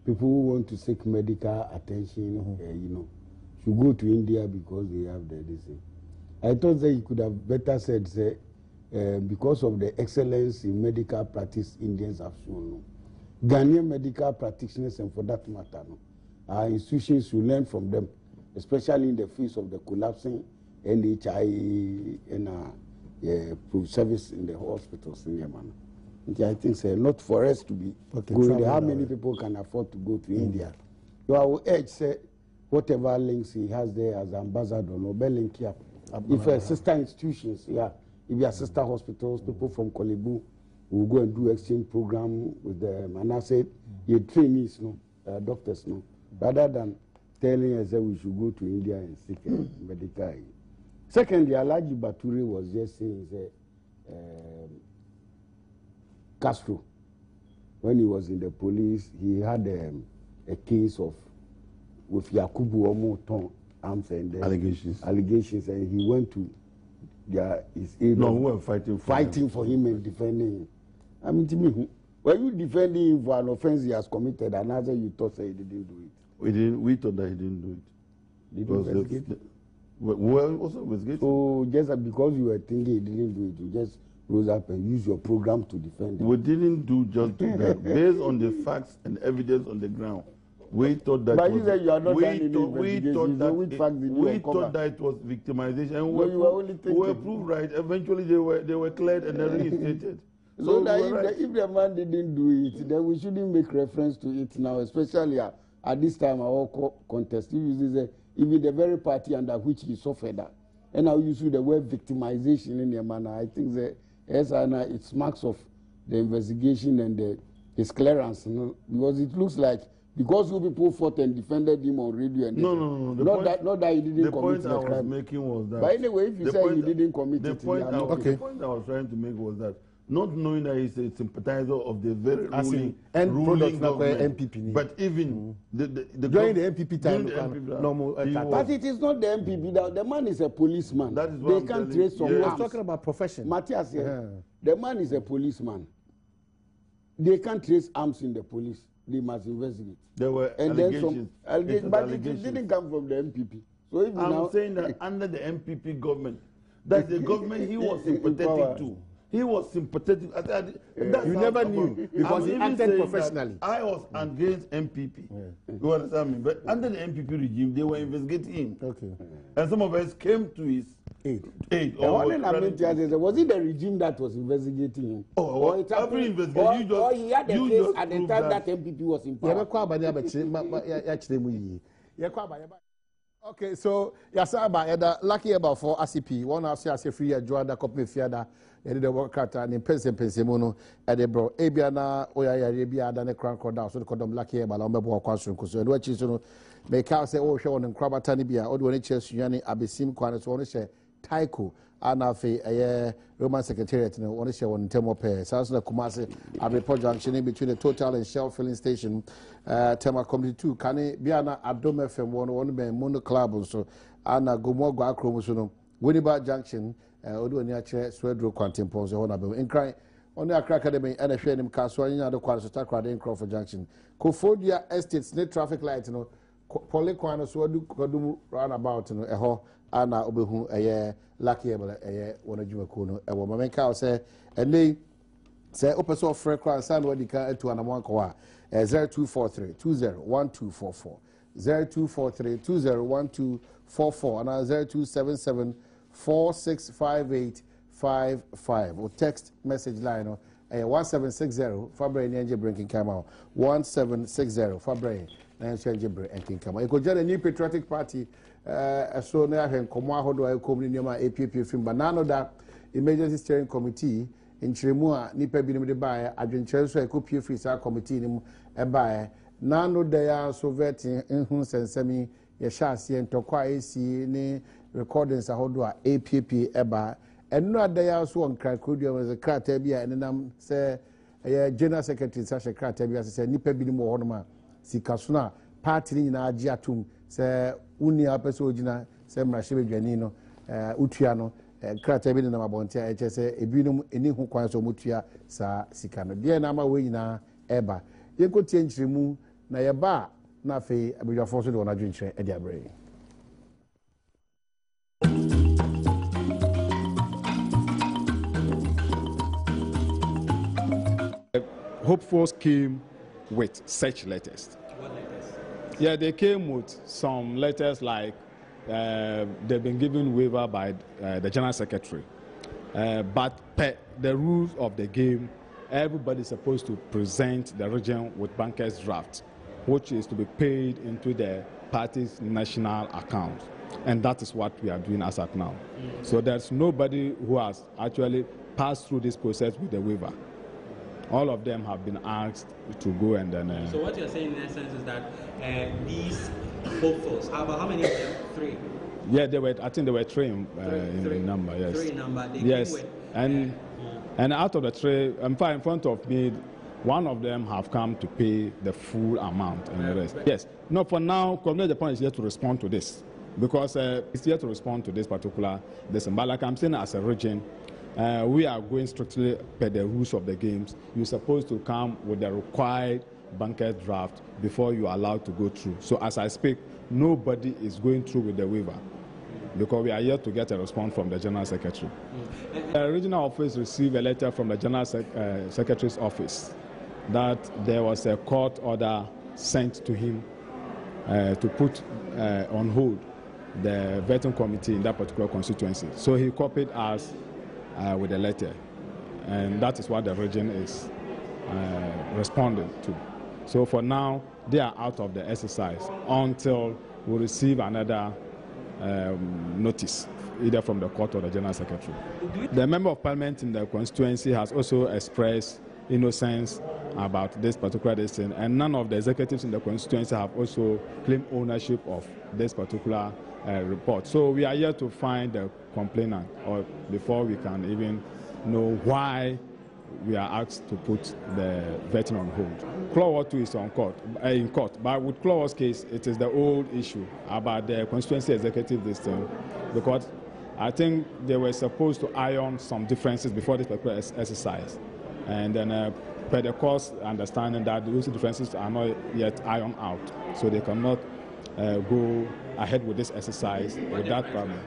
people who want to seek medical attention, should go to India because they have the disease. I thought that he could have better said, because of the excellence in medical practice Indians have shown, Ghanaian medical practitioners, and for that matter, our institutions should learn from them, especially in the face of the collapsing NHI and service in the hospitals in Yemen. I think not for us to be going there. How many people can afford to go to India? So I will urge, whatever links he has there as ambassador, no link here. If sister institutions, if you are sister hospitals, people from Kolebu will go and do exchange program with them. And I said, you trainees, doctors, rather than telling us that we should go to India and seek medical aid. Secondly, Alhaji Bature was just saying Castro, when he was in the police, he had a case of with Yakubu Omoton arms and allegations, and he went to his aid. No, who were fighting for him and defending him. I mean, to me, were you defending him for an offense he has committed, and other you thought he didn't do it? We thought that he didn't do it. Did you investigate? Well, also investigate. So just because you were thinking he didn't do it, you just rose up and use your program to defend him. We didn't do just that. Based on the facts and evidence on the ground, we thought that. But you said you are not done in the investigation. We thought that it was victimization, and we were proved right. Eventually, they were cleared and then reinstated. So that if the man didn't do it, then we shouldn't make reference to it now, especially at this time our contest. Even the very party under which he suffered that. And now you see the word victimization in your manner. I think it's marks of the investigation and his clearance, because it looks like because you people fought and defended him on radio and no. Not that he didn't commit the crime. The point I was making was that. But anyway, if you say he didn't commit it, the point I was trying to make was that, not knowing that he's a sympathizer of the very ruling government, MPP, but even during the MPP time, but it is not the MPP. The man is a policeman. That is what they can't trace some arms. We're talking about profession. Matthias, the man is a policeman. They can't trace arms in the police. They must investigate. There were allegations. But it didn't come from the MPP. So if I'm saying that under the MPP government, that's the government he was sympathetic to. He was sympathetic. You never knew because he acted professionally. I was against MPP. You understand me? But under the MPP regime, they were investigating him. Okay. And some of us came to his aid. Was it the regime that was investigating him? Every investigation. Or he had a case at the time that MPP was in power. Okay, so yasaba lucky about for ACP. One house say free Joada copy fiada. The work at an pensemono at the bro. Ebiana, Oya Arabia, than a crown down. So the Kodom lucky about Lombo Quantum Cushion. Which is make out say, oh, show on Krabatanibia, or when it says Yani Abisim Quanis, one say, Taiko Anafe Roman Secretariat no one share one term pair. South Kumasi Abripo Junction in between the Total and Shell filling station. Tema Community 2 Kane Biana Adom FM 1 Mono Club so Anna Gomogwa Chromosono Winneba Junction Odu Niache Swedro Quantimpos on Abu in cry on the Accra Academy and a Shannon Castle in the Quasota Cradin Crawford Junction. Kofodia Estates net traffic light no Polyquano Swadu roundabout no eho Anna Obehu a lucky able a one of Jumakuno a woman cow say and they say open so fresh crown sound what you can to an amount 0243 201244 0243 201244 and 0277 465855 or text message line 1760 February Ninja Brinking Camo 1760 February Ninja Brinking Camo. You could join a new patriotic party so now and Komwa Hodo community APP film banana that emergency steering committee in Chiremua Nipa Binimide by Adventure so a copy free committee in by Nano Daya Soviet in Huns and Semi Yashasi and Tokwa AC ni recordings ahodo APP eba and no Daya so on Krakodia was a cratabia and then say a general secretary such a cratabia said Nipa Binimo Honoma Sikasuna party in Ajiatum say Unia Pesogina say Mrashibe Janino Utiano Kratabi na mabontia HSA ebinum eni ho kwan so mutua sa sika no de na ma we nyina eba ye ko tie nchiremu na ye ba na afi abidwafo so de wona dwenkyere e de abre Hopefuls came with such letters. What letters? Yeah, they came with some letters like they've been given waiver by the General Secretary. But per the rules of the game, everybody's supposed to present the region with bankers' draft, which is to be paid into the party's national account. And that is what we are doing as at now. So there's nobody who has actually passed through this process with the waiver. All of them have been asked to go and then... So what you're saying in essence is that these hopefuls, how many of them? 3? Yeah, I think there were 3 in number, yes. 3 in number. They yes, came with, and out of the 3, in front of me, one of them have come to pay the full amount and the rest. Yes. No, for now, Community Japan is here to respond to this because it's here to respond to this particular decision. But like I'm saying, as a region, we are going strictly per the rules of the games. You're supposed to come with the required banker draft before you are allowed to go through. So as I speak, nobody is going through with the waiver because we are here to get a response from the General Secretary. The regional office received a letter from the General Secretary's office that there was a court order sent to him to put on hold the vetting committee in that particular constituency. So he copied us with a letter, and that is what the region is responding to. So for now, they are out of the exercise until we receive another notice, either from the court or the General Secretary. The Member of Parliament in the constituency has also expressed innocence about this particular decision, and none of the executives in the constituency have also claimed ownership of this particular report. So we are here to find the complainant, or before we can even know why we are asked to put the vetting on hold. Clause 2 is in court, but with Clause case, it is the old issue about the constituency executive this thing, because I think they were supposed to iron some differences before this particular exercise, and then per the court's understanding that those differences are not yet ironed out, so they cannot go ahead with this exercise with that problem.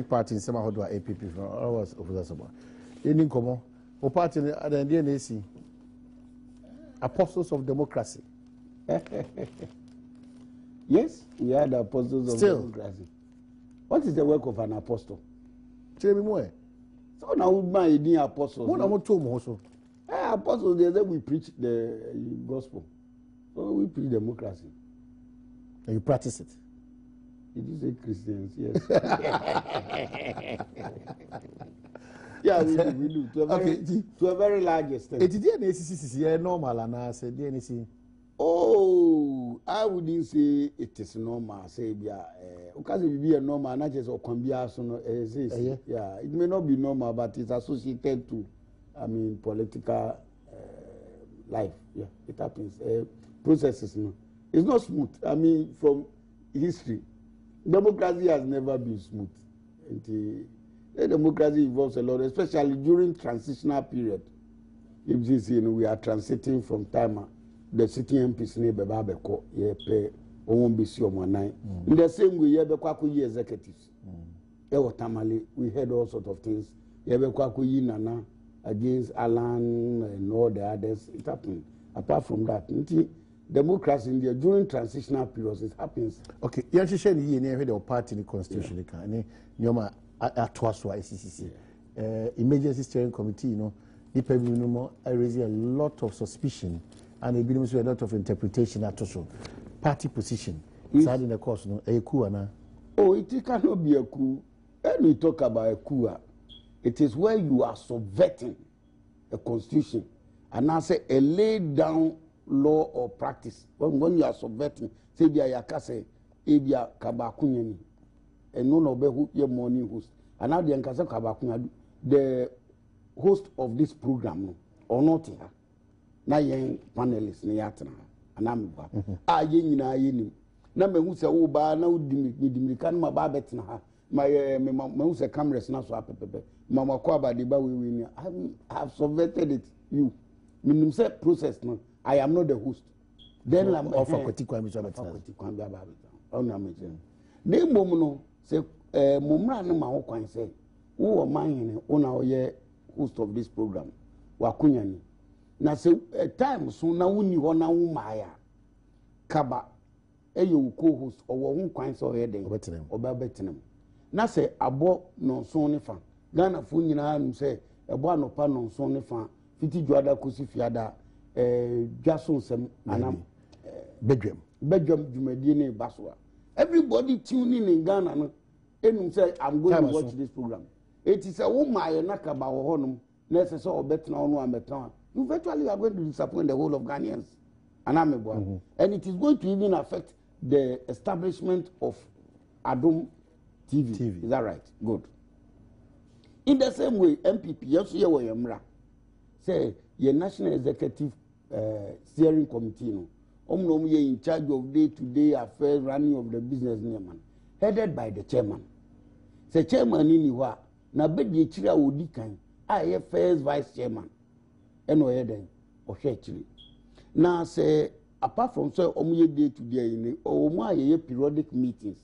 Party in some of APP from all was over the in common, or party at the NDNAC, apostles of democracy. Yes, we are the apostles of democracy. What is the work of an apostle? Tell me more. So now my dear apostles. What about two also? Apostles, they say we preach the gospel. So we preach democracy. And you practice it. It is a Christians, yes. Yeah, we do. To a very large extent. It is normal, and I said, oh, I wouldn't say it is normal. Say, because it will be a normal, not just a combination. Yeah, it may not be normal, but it's associated to, political life. Yeah, it happens. Processes, no. It's not smooth. From history. Democracy has never been smooth. Democracy involves a lot, especially during transitional period. If this, we are transiting from time the city MPs in the same way, executives. We heard all sorts of things. Nana against Alan and all the others. It happened. Apart from that, democracy in India during transitional periods, it happens. Okay, you understand the party in the constitution, Nyoma Atwaswa ICCC, emergency steering committee, I raise a lot of suspicion and a lot of interpretation at also party position. Inside in the course, a coup. Oh, it cannot be a coup. When we talk about a coup, it is where you are subverting a constitution and I say a laid down law or practice. When you are subverting, say be a yakase, ebia kabakunyani, and no who your morning host. And now the Ankasa Kabakunya, the host of this program, or not here. Na yen panelists ni yatna, anamiba. Yen na yeni. Na me who say ba na udimi kan ma ba betina ha. Me who say cameras na so apepepe. Mama kwa ba de ba we I have subverted it. You. Minim say process no. I am not the host. Then I'm offer kwatikwa mi so betina. Kwatikwa ba ba betina. Ona me say. Ne mom no say mumra no ma ho kwan say wo man hene una oye host of this program. Wakunya ni. Na se time so na woni ho na wo maaya kaba eyo co-host owo ho kwan so he den oba betenem na se abo no so ne fa Ghana fo nyina nu se ebo anopa no so ne fa fiti juada kosi fiada dwaso sem anam bedwam dwumadi ne basoa everybody tuning in Ghana no enum say I'm going to watch this program it is a wo maaya na kaba ho honum na se so obetena ono ametan you virtually are going to disappoint the whole of Ghanaians. And it is going to even affect the establishment of Adom TV. Is that right? Good. In the same way, MPP, yes, say, your National Executive Steering Committee, in charge of day-to-day affairs, running of the business, headed by the chairman. Say, chairman, na bedi chira odikan, I first vice chairman. Then or actually. Now say apart from so day to day in the periodic meetings.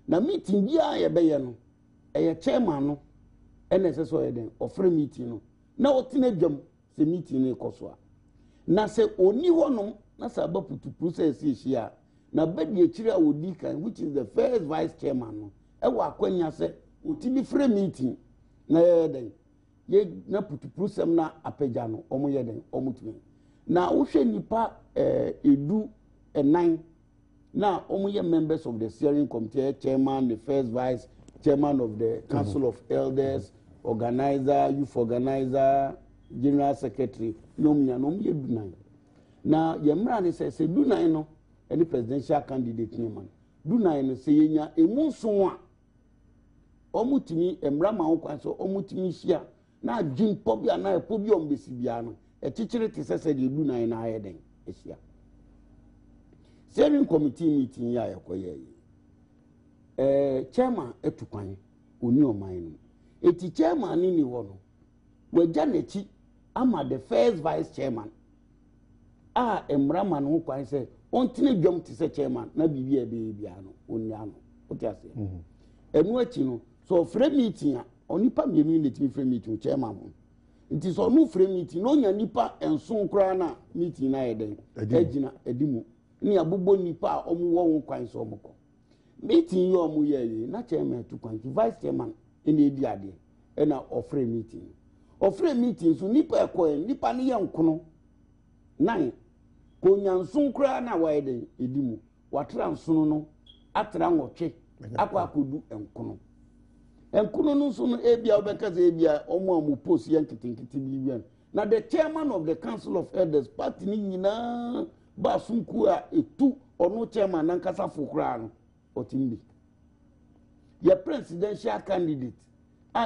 Now meeting ya no a chairman no NSS then or free meeting no. Now teenage say meeting koswa. Now say oni one na sababu to process here. Now bedi chira odikan which is the first vice chairman no. Ewa akwanya say otibi free meeting na then ye na putu na apejano omo ye den omo tumi na wo hwe nipa edu enan na omo ye members of the steering committee, chairman, the first vice chairman of the council of elders, organizer, youth organizer, general secretary no ye du nan na ye mra ne se du nan no any presidential candidate ni man do na no se yenya emu so a omutimi emrama ho kwan so omutimi hia na adwin pobia na pobia ombesi bia no echichire te sese de du na na ayeden ehia steering committee meeting ya yakoye chairman etukwan oni oman no eti chairman ni wo no wagya nachi ama the first vice chairman emrama no kwan se ontine dwom te se chairman na bibia bia no onia no otiase enu achi no so frame meeting a onipa mienu le timi frame meeting chairman mo nti so no frame meeting no nya nipa enson kra na meeting na yeden agina edimu ni abobbo nipa omuwo won kwan so omko meeting yo omu ye na chairman tu kwan vice chairman ene edi ade na ofre meeting so nipa ekoe nipa ne ye nkono nan ko nyanson kra na wa yeden edimu watra nsono no atra nwotwe akwa akodu enkono no so no ebia obeka ze ebia omo post yan kitinkiti bi na the chairman of the council of elders party ni nyina ba sunku a etu ono chairman nan kasa fokura no otimbi your presidential candidate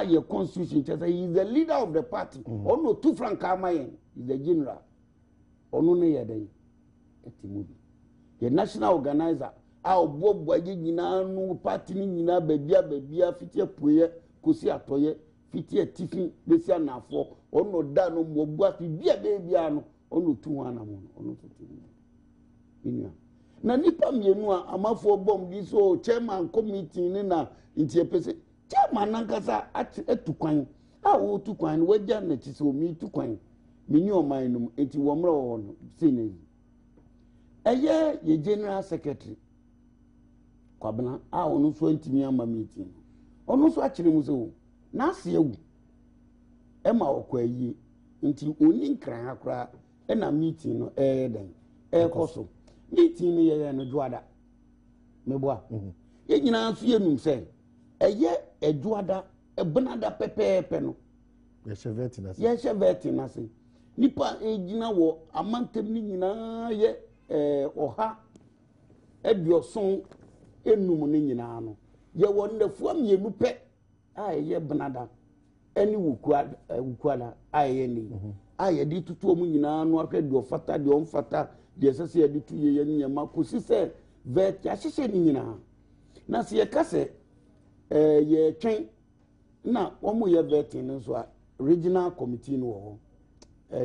your constitution says he is the leader of the party ono tu frank amayen is the general ono ne yeden etimubi the national organizer bobo nyina no party ni nyina babia fitie poye kosi atoye fitie tifin besi anafo ono da no mobu afi bia no ono tu wana mo ono tutu inya na nipa mienu a amafo bom di so chairman committee ni na ntie pese chairman nankasa etukwan wo tukwan wagya na tise omi tukwan mini oman no enti wo mra wo no sinezi eye ye general secretary kwabena ono so ntimi ama meeting ono so akire mu so na ase ewu ema okwayi nti oni nkran akra na meeting no den koso meeting ni ye no duada meboa ye nyina so ye num se eye eduada ebenada pepepe no ye sheveti na se nipa ejina wo amantem ni nyina ye oha ebioson enum ne nyina no ye wonderful amienu pe ye benada eni wukuada ye ni ye di tutu omu nyina no ahwe de ofata de omfata de sese ye di tu ye nyama kosi se vet ya hihye ni nyina na se ye kase ye twen na omu ye vet ni so a regional committee no wo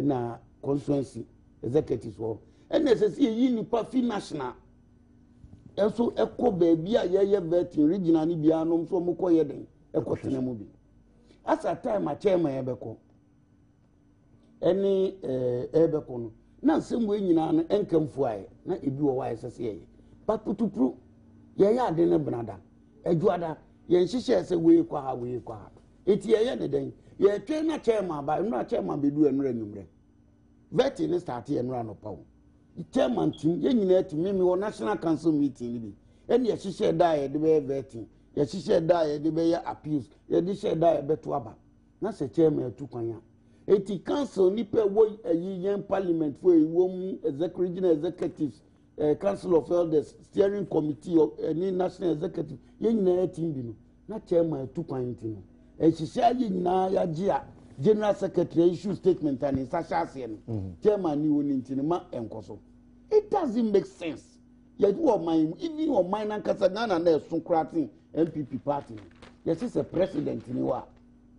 na constituency executives wo ene sese yi ni pa fi national eso eko baby a ye vetting regional ni bia no so mko ye den eko tena mu bi asa time a chairman ebeko eni ebeko no na nsemu enyina no enkamfu aye na ebi wo wa sese ye patutupru ye ya de ne benada ejuada ye nhihye se we kwa eti ye ne den ye twe na chairman ba no chairman be du enura numre vetting ni start ye enura no pawo chairman team ye nyina timi mi wo national council meeting bi eni ye hihye da ye de be vetting ye hihye da ye de be appeals ye de hihye da ye beto aba na se chairman atukwan ya eti council ni pe wo yen parliament for wo regional executives council of elders steering committee of any national executive ye nyina team bi no na chairman atukwan ti no hihye ye nyina ya gia general secretary issue statement and sasha no chairman ni woni ntini ma enkoso it doesn't make sense you do of my even of mine and Kasagana na sunkratin MPP party yes is a president ni wa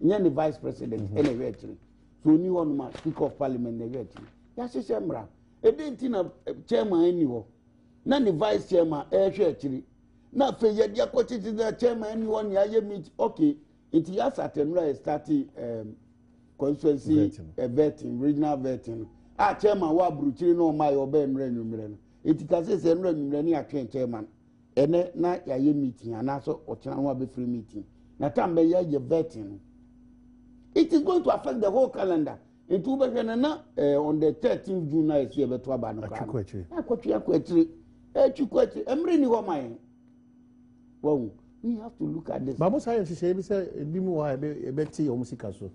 nyane vice president ene actually so ni one man speaker of parliament na actually ya hye mra e dey ntina chairman ni ho na ni vice chairman hwe actually na fe ye dia kwotiti na chairman ni one ya ye meet okay it yes atenura start constituency vetting regional vetting chairman wa bruchiri no ma yo be mre numre no etikase se mre numre ni atwen chairman ene na ya ye meeting ana so ochina no be free meeting na tambe ya ye vetting it is going to affect the whole calendar it will be na on the 13th June na ese be to aba no akwatri emre ni ho man wow we have to look at this babo science she be say bi mu wa be ti o musika so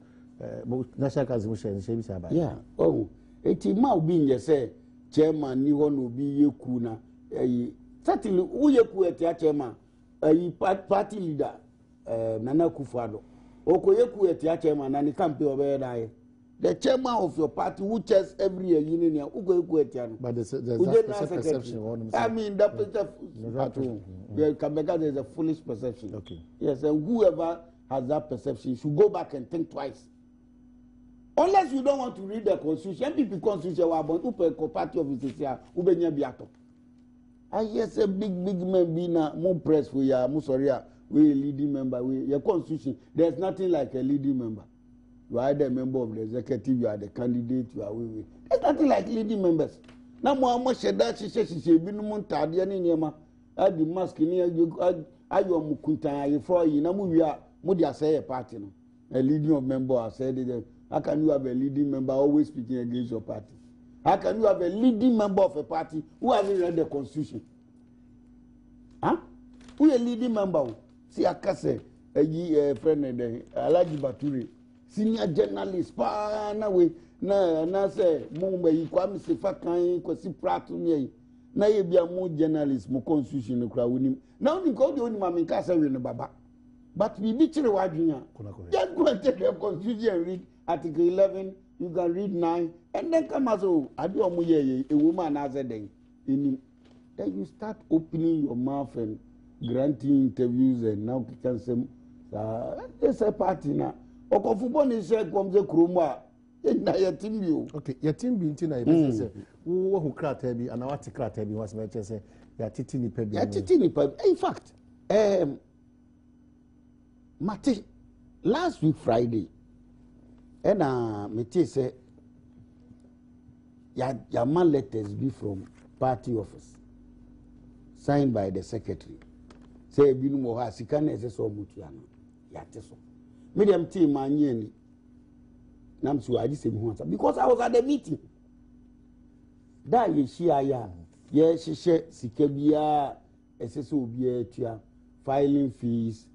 national council she be say aba yeah oh eti ma obi nye say chairman ni ho no bi yeku na certainly uye kuetia chairman party leader Nana Akufo-Addo okoye kuetia chairman na ni campaign obeyedai the chairman of your party who chairs every year union ukoye kuetia no but there's that perception I mean that perception there's a foolish perception. Okay. Yes, and whoever has that perception should go back and think twice. Unless you don't want to read the constitution, MPP constitution wa bon upe party offices here ubenya biato. I hear say big men be na more press we are mo sorry we leading member we your constitution there's nothing like a leading member. You are the member of the executive, you are the candidate, you are we. There's nothing like leading members. Now mo sheda she bi no montade ne niema adi mask ni ayo mukunta ye for yi na mo wia mo dia say a party no. A leading of member has said it. How can you have a leading member always speaking against your party? How can you have a leading member of a party who hasn't read the constitution? Huh? Who a leading member? See, I can say, a friend, Alaji Baturi, senior journalist, na say, Mumba, you come see Fakan, Kwasi Prato, na ye be a more journalist, more constitution, no crowd. Now, you call the only mammy Casa in the Baba. But we be children, just go and take the constitution and read Article 11, you can read 9, and then come as I do a woman as a day. Then you start opening your mouth and granting interviews, and now you can say, there's a party now. Okofubon is said, come the Kruma. Okay, your team being Tina, who crack heavy and our crack heavy was mentioned, say, you are titini pebby. In fact, Mate, last week Friday, and Mate said, your man letters be from party office, signed by the secretary. Say, Binu Moha, Sikan is so mutiano. Yateso. Medium team, man, yeni. Namsu, I just because I was at the meeting. That ye she aya, yes, she Sikebia, SSO, filing fees.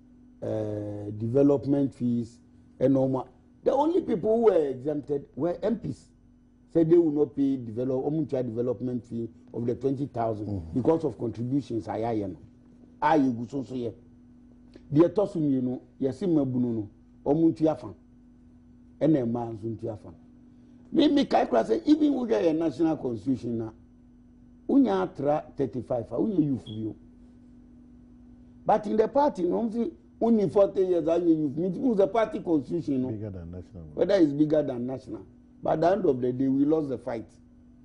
Development fees and normal. The only people who were exempted were MPs. Said they will not pay development fee of the 20,000 because of contributions. You go so here. The tosum you know, Yasim Bununo, Omuntiafan, and a man's Untiafan. Maybe Kaikra say, even we get a national constitution now, Unya 35, Unya you. But in the party, no, only 40 years, you've the party constitution. Bigger than national. Whether it's bigger than national. But at the end of the day, we lost the fight.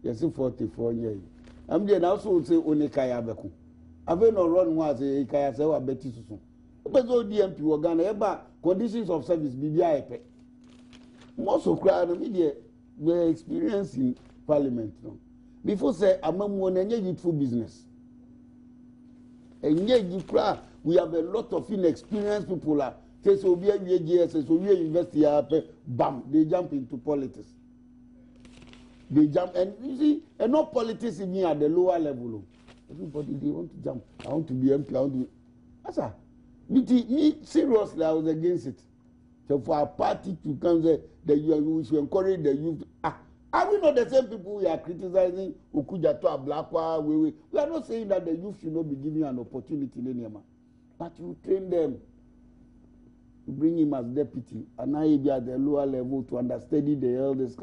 You see, 44 years. I'm there also say, only Kaya Beku. I've no run was a Kaya Sewa Betty Susun. But all DMP organ, conditions of service, BBI. Most of crowd media were experienced in parliament. Before say, I'm one and youthful business. And yet, you cry. We have a lot of inexperienced people. Say so we are GSS, so we invest here. Bam, they jump into politics. They jump, and you see, and no politics in here at the lower level. Everybody they want to jump. I want to be MP. I want to be. That's all. Me seriously, I was against it. So for our party to come there, we should encourage the youth. Are we not the same people we are criticizing? Ukujato, Blackwa, we are not saying that the youth should not be given an opportunity anymore. But you train them, you bring him as deputy, and now he be at the lower level to understudy the elders.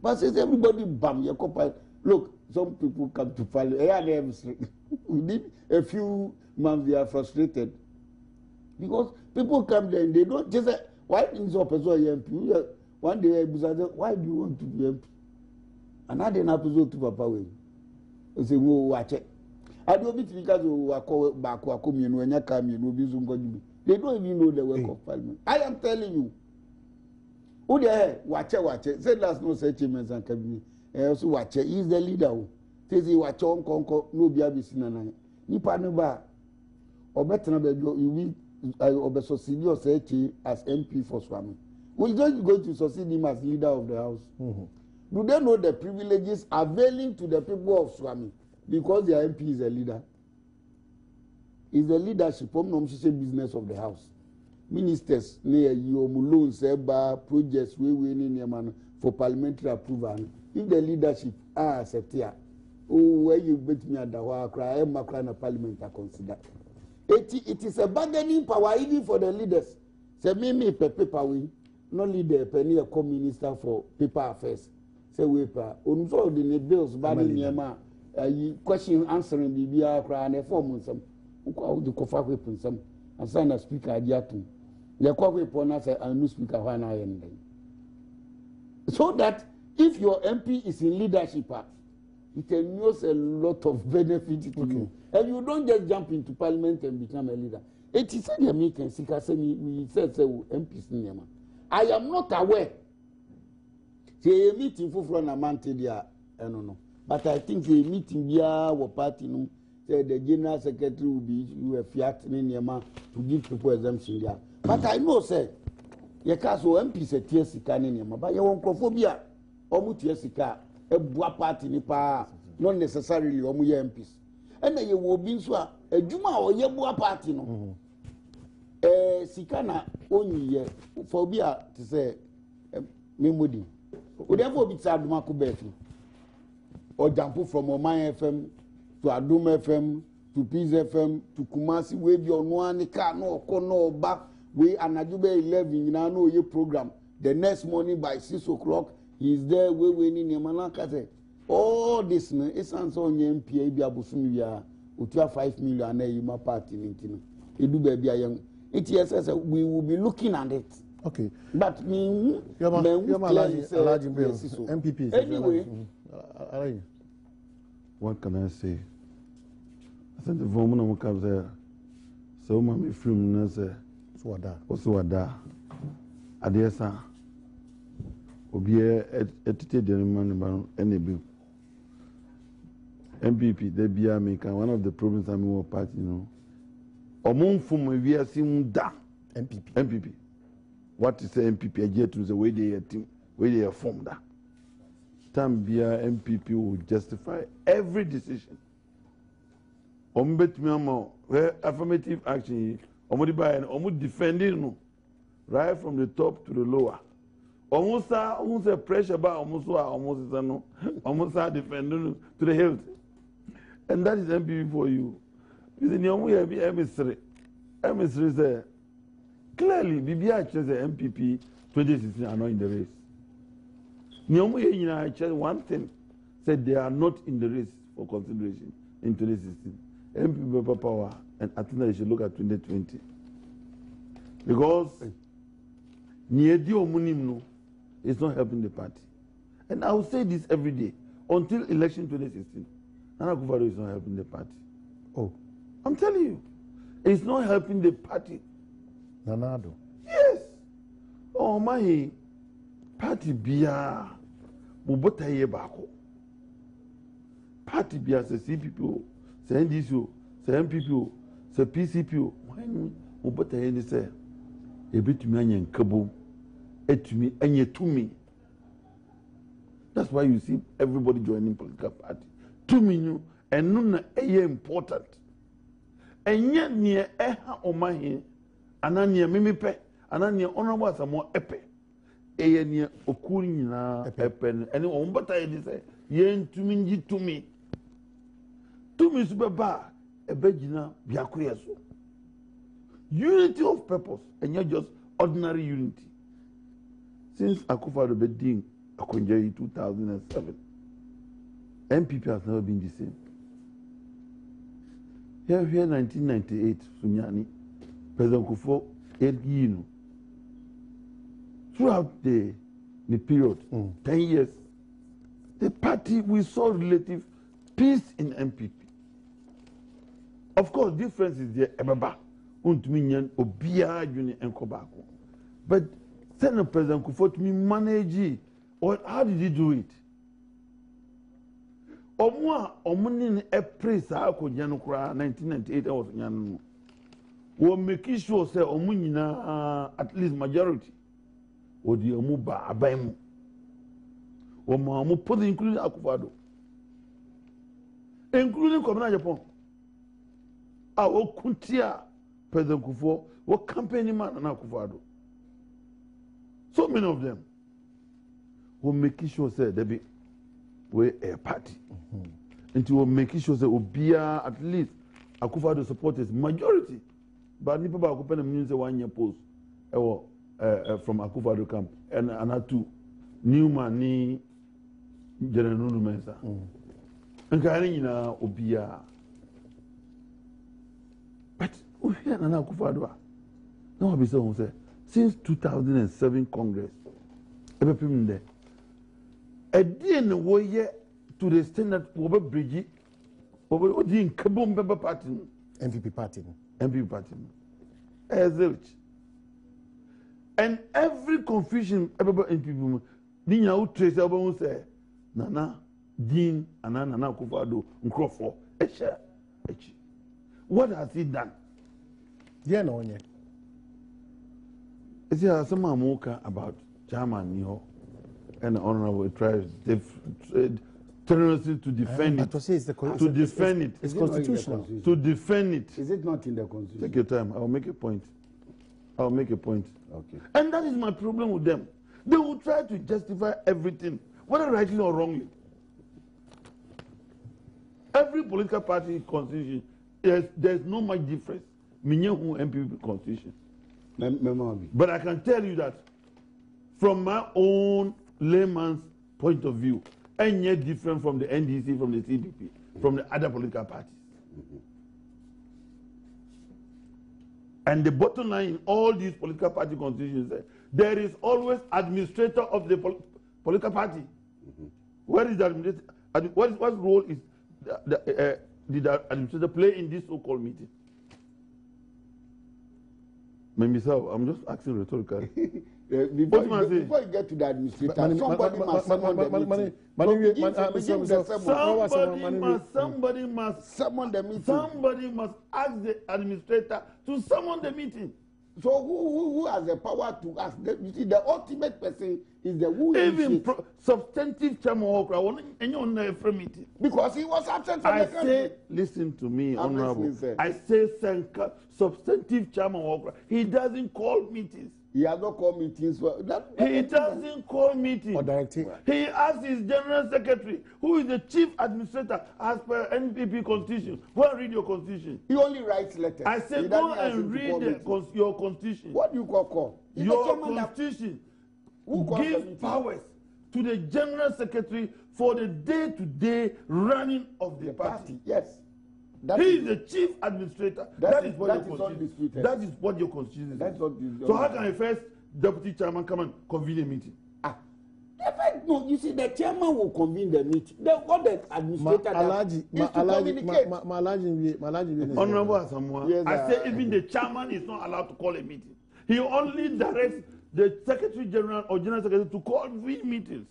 But says everybody, bam, your copy. Look, some people come to parliament. We did a few months, they are frustrated. Because people come there and they don't just say, why is your person MP? One day, why do you want to be MP? And I didn't have to go to Papa way. I say, whoa, watch it. I don't mean because back when you come, you will be Zungo. They don't even know the work of parliament. I am telling you. Who there? Watch it. Say last no such achievements and cabinet. Also watch it. He is the leader. Says he watch on Conco, no Biabisinana. Nipa no ba. Or better you will be succeed as MP for Swami. We're just going to succeed him as leader of the house. Do they know the privileges availing to the people of Swami? Because their MP is a leader. Is the leadership business of the house. Ministers near you loans, projects we for parliamentary approval. If the leadership are accepted, where you bet me at the Hoa cry, Macron parliament are considered. It is a bargaining power even for the leaders. Say me paper we no leader penny a co-minister for paper affairs. Say we pa unso the bills banning yama question answering BBR cry and a form some who the coffee weapon some and sign a speaker adiatu. The coffee upon us a new speaker when I am. So that if your MP is in leadership, it entails a lot of benefit to you. And you don't just jump into parliament and become a leader. It is a American speaker we said MPs in I am not aware. Say a meeting for from a month there, I don't know. But I think a meeting here or party no say the general secretary will be you a fiat in Yama to give people exemption there. But I know say you can't so MPs a TSC in Yama, but you want crophobia or TSC a boa party nipa not necessarily or MPs. And then you will be so a Juma or Yabua party no. Sikana only phobia to say Mimudi. Would ever be sad Marco Betty or jump from Omai FM to Adom FM to Peace FM to Kumasi, wave your one car no corner back. We Anajube 11 in our know your program. The next morning by 6 o'clock, he's there. We winning Yamanaka. All this is on your MPA Biabusumia, Utia 5 million a Yuma party. It do baby young. It yes, we will be looking at it. Okay. But me, MPP. Anyway, what can I say? I think the woman who comes there, so my film knows Swada. Adiasa. Obie edited the man any bill. MPP, they be American. One of the problems I'm in party, you know. Among from we are seeing da MPP. What is the MPP? I get to the way they are team, way they are formed. Tambia MPP will justify every decision. Bet me where affirmative action, almost defending right from the top to the lower. Almost a pressure bar, almost defending to the hilt. And that is MPP for you. You see, emissary say clearly BBI says the MPP 2016 are not in the race. One thing said they are not in the race for consideration in 2016. MPP power, and I think that you should look at 2020 because it's not helping the party. And I will say this every day until election 2016. Nana Akufo-Addo is not helping the party. Oh. I'm telling you, it's not helping the party. Nanado. Yes. Oh my party bia mubota ye bako. Party bia se CPP, se NDC, se MPP, se PCP. When mubota ye ni se ebitumi anya nkabo etumi anya tumi. That's why you see everybody joining political party. Tumi you and none important. And yet near eha omahi anania mimipe anania honorable samo epe eye near okuri nyina epe ene ombata ye say yen tumi nji tumi su beba ebegina biakoye so unity of purpose and not just ordinary unity. Since Akufo-Addo bedin akonja in 2007 MPP has never been the same. Here 1998, Sunyani, President Akufo, throughout the period, 10 years, the party, we saw relative peace in MPP. Of course, difference is there, Ebaba, Untminyan, Obia, Juni, and Kobako. But Senate President Akufo to me manage, or how did he do it? Omuni a praise ako nyano kura 1998 was nyano. We make sure say omuni na at least majority. Odi omu ba abaimu. Omu put including Akufo-Addo. Including Komina Japan. O kuntia President Akufo, o campaign man na Akufo-Addo. So many of them. We make sure say they be we a party. and to make sure that Obia at least Akufo-Addo supporters majority. But people are open a means 1 year post from Akufo-Addo camp and another 2 Newman ni General Mensa. And carrying Obia. But we hear Nana Akufo-Addo. Now I be say since 2007 Congress, every people there. A day in the way to the extent that we bridge over the Kabum Beba Party, MPP party. MPP party. And every confusion about MPP, Nina would trace about say, Nana, Dean, and Nana Akufo-Addo, Nkrofo, Esha. What has he done? Yeah, no, yeah. Is there some mocha about Chairman Niho and Honorable tries tenaciously to defend it? To defend it. It's constitutional. To defend it. Is it not in the constitution? Take your time. I'll make a point. Okay. And that is my problem with them. They will try to justify everything, whether rightly or wrongly. Every political party constitution, there's no much difference. Minyahu MPP constitution. But I can tell you that from my own layman's point of view, and yet different from the NDC, from the CPP, from the other political parties. And the bottom line in all these political party constitutions is there is always administrator of the political party. Where is the administrator? What role is the administrator play in this so-called meeting? Maybe so. I'm just asking rhetorically. Before you get to the administrator, somebody must summon the meeting. Somebody must ask the administrator to summon the meeting. So who has the power to ask? You see, the ultimate person is the who even substantive chairman Okra on every meeting. Because he was absent from the country. Say, listen to me, Honorable. I say substantive chairman Okra. He doesn't call meetings. He has not called meetings. He doesn't call meetings. He asks his general secretary, who is the chief administrator as per NPP constitution. Go and read your constitution. He only writes letters. I said, go and read your constitution. What do you call? Your constitution gives powers to the general secretary for the day-to-day running of the party. Yes. He is the chief administrator. That is what your constitution says. So how can a first deputy chairman come and convene a meeting? No, you see, the chairman will convene the meeting. What the administrator is to communicate. Honorable Asamoah, yes, I say even the chairman is not allowed to call a meeting. He only directs the secretary general or general secretary to call meetings.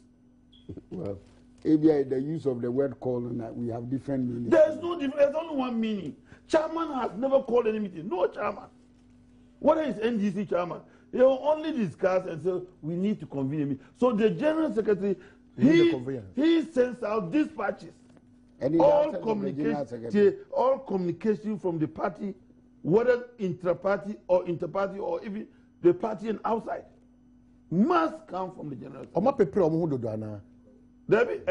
Well, ABI, the use of the word call, we have different meanings. There's no difference. There's only one meaning. Chairman has never called any meeting. No chairman. What is NDC chairman? They will only discuss and say, we need to convene a meeting. So the general secretary, he sends out dispatches. All communication from the party, whether intra-party or inter-party or even the party and outside, must come from the general secretary. They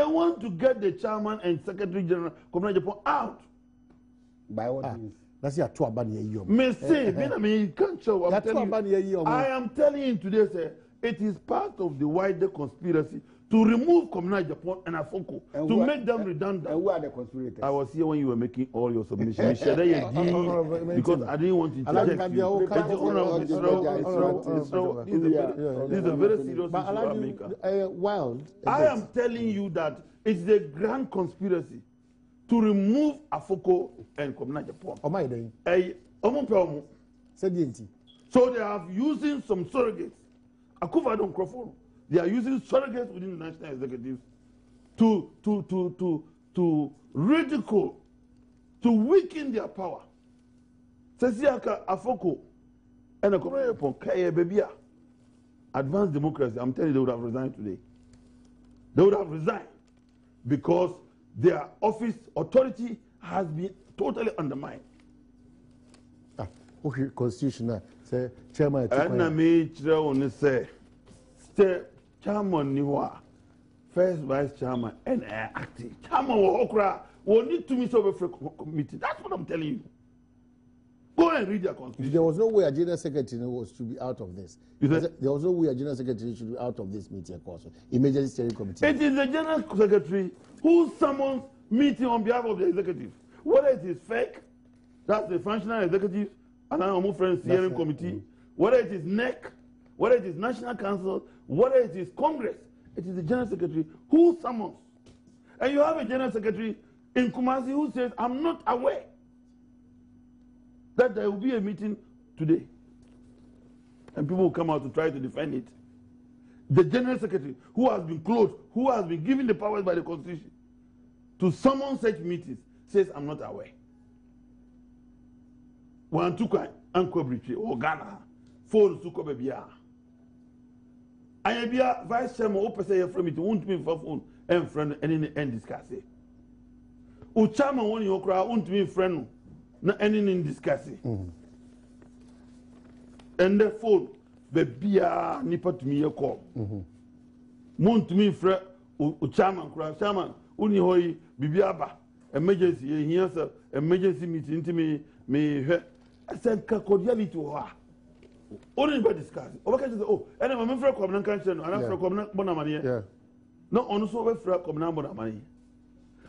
want to get the chairman and secretary general Community Japan out. By what means? That's your two abani. I am telling you today, sir, it is part of the wider conspiracy to remove Community Japan and Afoko to make them redundant. And who are the conspirators? I was here when you were making all your submissions. Because I didn't want to interject you. This is a very serious issue. I am telling you that it's a grand conspiracy to remove Afoko and Community Japan. So they are using some surrogates. Akufo-Addo Nkrofo. They are using surrogates within the national executives to ridicule, to weaken their power. Sesiaka Afoko and a community upon Babia. Advanced democracy, I'm telling you, they would have resigned today. They would have resigned because their office authority has been totally undermined. Okay, constitutional. Say chairman. And I made say chairman niwa, first vice chairman, and acting chairman will okra. We need to meet over for committee. That's what I'm telling you. Go and read your constitution. There was no way a general secretary was to be out of this. There was no way a general secretary should be out of this meeting, of course. Emergency steering committee. It is the general secretary who summons meeting on behalf of the executive. Whether it is fake, that's the functional executive, and our friend steering committee. Whether it is NEC, whether it is National Council, whether it is Congress, it is the general secretary who summons. And you have a general secretary in Kumasi who says, I'm not aware that there will be a meeting today. And people will come out to try to defend it. The general secretary, who has been clothed, who has been given the powers by the constitution to summon such meetings, says, I'm not aware. One took an or Ghana, phone to Kobebia. I be a vice chairman, open say from it, won't be for phone, and friend, and discuss it. O chairman, one your crowd, won't be friend. Na anything discussing. And the phone, the beer nipa to me a call. Moon to me, Fred, chairman, chairman, only hoy, bibiaba, emergency, here, sir, emergency meeting to me, I said, cordiality to her. Only by discussing. Okay, oh, and I'm a friend of country, and I'm from Bonamania. No, on so a friend of Bonamania.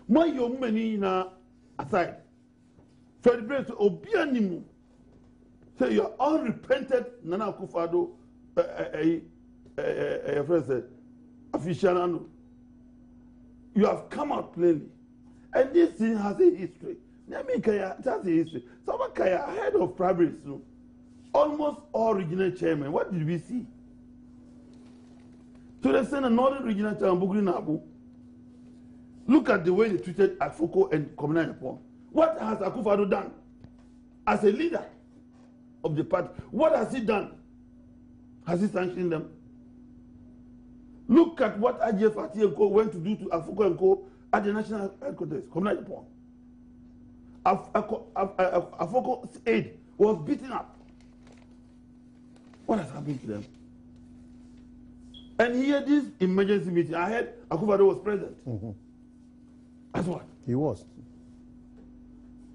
My young man na aside. Celebrate Obianimu. Say you are unrepented Nana Akufo-Addo official. You have come out plainly. And this thing has a history. It has a history. Someone ahead of primaries, almost all regional chairmen. What did we see? So they sent another regional chairman, Bugri Nabu. Look at the way they treated Afoko and Communal Japan. What has Akufo-Addo done as a leader of the party? What has he done? Has he sanctioned them? Look at what AGF Fati and Co went to do to Afoko and Co at the national headquarters, Communal Japan. Afoko's aide was beaten up. What has happened to them? And here, this emergency meeting, I heard Akufo-Addo was present. That's what? He was.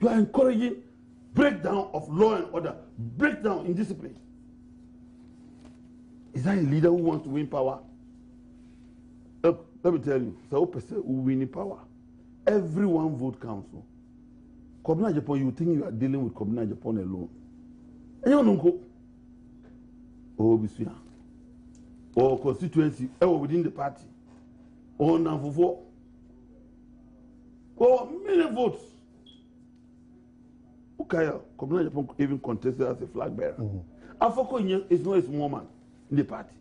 You are encouraging breakdown of law and order, breakdown in discipline. Is that a leader who wants to win power? Look, let me tell you, so person who win power. Every one vote council. Communal Japan, you think you are dealing with Communal Japan alone. And you don't go. Or constituency, or within the party, or Nanfufo, or many votes. Communal Japan even contested as a flag bearer. Afoko is not a small man in the party.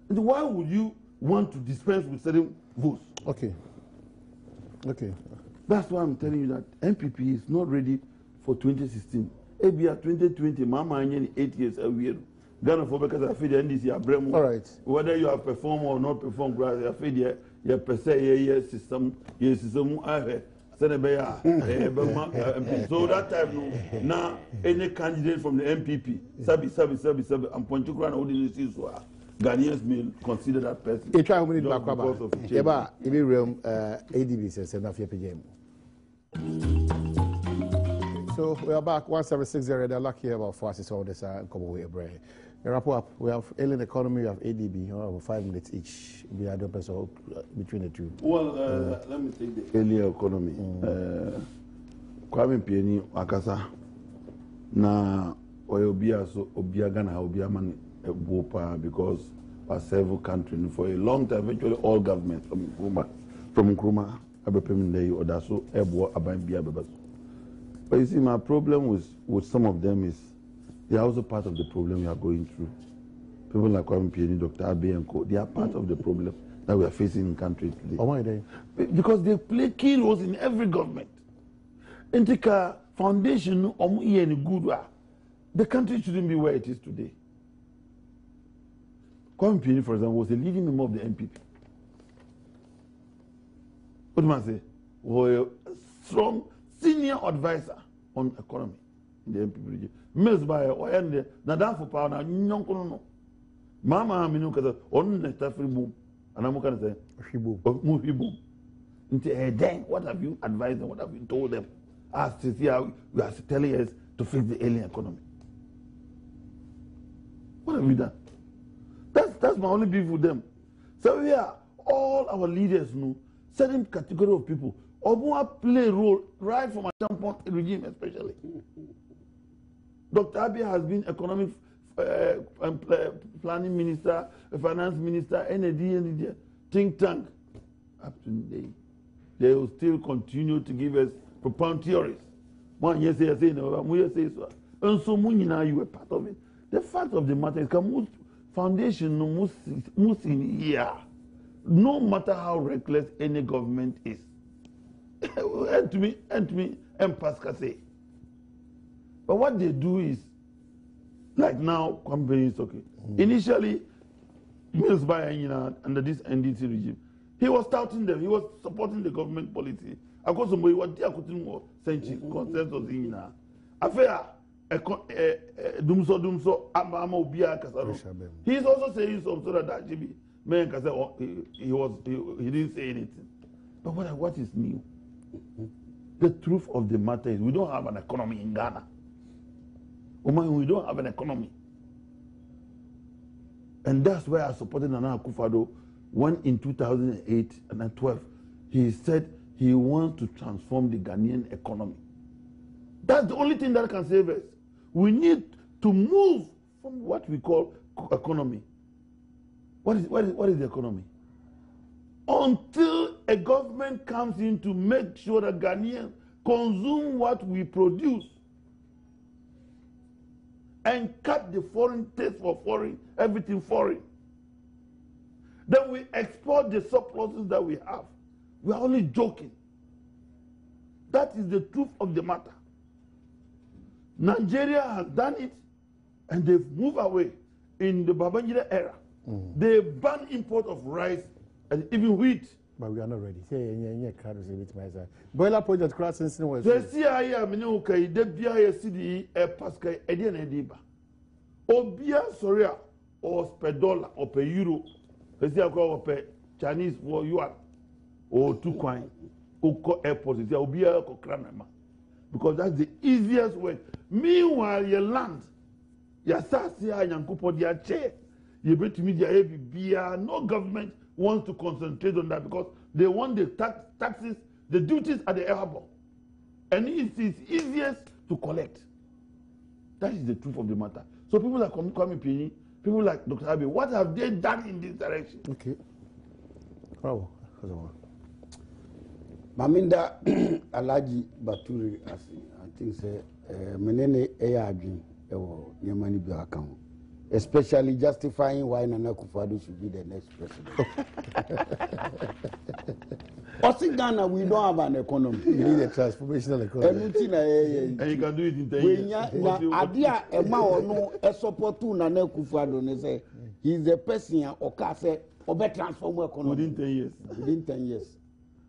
And why would you want to dispense with certain votes? Okay. That's why I'm telling you that MPP is not ready for 2016. ABR 2020, Mama 8 years a year. Ghana for because I feel the NDC are all right. Whether you have performed or not performed, I feel your per se system, so that time now any candidate from the MPP, Sabi, and Ponchukran ordinances were Ghanaians may consider that person. You try how many back about? Yeah, in the realm, ADB says enough your PGM. So we are back 1760. They're lucky about 4 6 all this come away break. Wrap up. We have alien economy. We have ADB. 5 minutes each. We are doing so between the two. Well, let me take the alien economy. Kwame Pieni Akasa na Oyobia so Obia Ghana Obia man Bopa because we several countries for a long time. Eventually, all governments from Nkrumah Abepemindei or Daso Ebo Abambia Bebaso. But you see, my problem with some of them is they are also part of the problem we are going through. People like Kwame Pieni, Dr. Abe and Co. They are part of the problem that we are facing in country today. Oh, why are they? Because they play key roles in every government. Intika foundation good. The country shouldn't be where it is today. Kwame Pieni, for example, was a leading member of the MPP. What do I say? Was a strong senior advisor on economy in the MPP region. Mills by or end Nadam for power now, no. Mama, I mean, because on the free boom, and I'm going to say, free boom. Then, what have you advised them? What have you told them? As to see how you are telling us to fix the alien economy. What have you done? That's my only beef with them. So we are all our leaders know certain category of people or play a role right from a tampon regime especially. Dr. Abiy has been economic planning minister, finance minister, NAD, think tank. Up to today, they will still continue to give us propound theories. One yes, say no, we say so. And so you were part of it. The fact of the matter is that most foundation most in here, no matter how reckless any government is. And to me, Pascal say. But what they do is, like now, companies okay. Initially, Mills by under this NDC regime, he was touting them. He was supporting the government policy. Of course, somebody was there consensus in affair. Dumso, Ama Ubia Casaro. He is also saying some sort of that he didn't say anything. But what is new? The truth of the matter is we don't have an economy in Ghana. We don't have an economy. And that's why I supported Nana Akufo-Addo when in 2008 and 2012 he said he wants to transform the Ghanaian economy. That's the only thing that can save us. We need to move from what we call economy. What is the economy? Until a government comes in to make sure that Ghanaians consume what we produce and cut the foreign taste for foreign, everything foreign. Then we export the surpluses that we have. We are only joking. That is the truth of the matter. Nigeria has done it, and they've moved away in the Babangida era. They banned import of rice and even wheat. But we are not ready. Boiler project crossing was. The CIA, Minuka, the BISCD, Pascal, Edian Ediba. Obia Soria, or per dollar, or per euro, or per Chinese for yuan, or 2 coin, or airport, Obia or Kranama. Because that's the easiest way. Meanwhile, your land, your Sasia, your Kupo, your chair, you bet to me, no government wants to concentrate on that because they want the taxes, the duties at the airport. And it is easiest to collect. That is the truth of the matter. So people like Kwame, people like Dr. Abiy, what have they done in this direction? Okay. Bravo. Maminda Alaji Baturi, I think say menene adwin ewo nyamani bi aka ho, especially justifying why Nana Akufo-Addo should be the next president. In Ghana, we don't have an economy. We need a transformational economy. And you can do it in 10 years. Adia Emma no support to Nana Akufo-Addo say he's the person or say obe transform economy within 10 years. Within 10 years.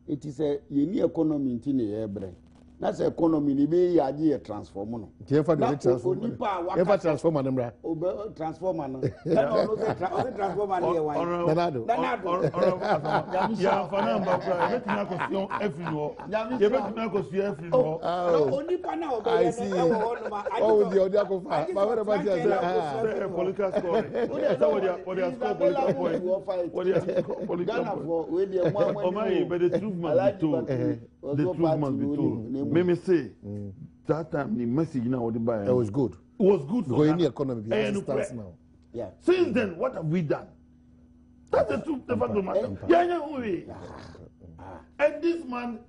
It is a unique economy in the brain. That's economy ni be yaji transform no. Jefa do transform. Jefa transform anambra. Obe transform no. No transform no here why. Danado. Ya fana mbakwa betina question every no. You betina question every no. Onipa na obe I see. Oh the audio go far. But what about you? Political score. So what they score political point. What they score political point. But the truth must be told. The truth must be told. Me say that time the message now the buy. It was good. It was good for the economy stands now. Yeah. Since then, what have we done? That's the truth. The fact of the matter. And this man,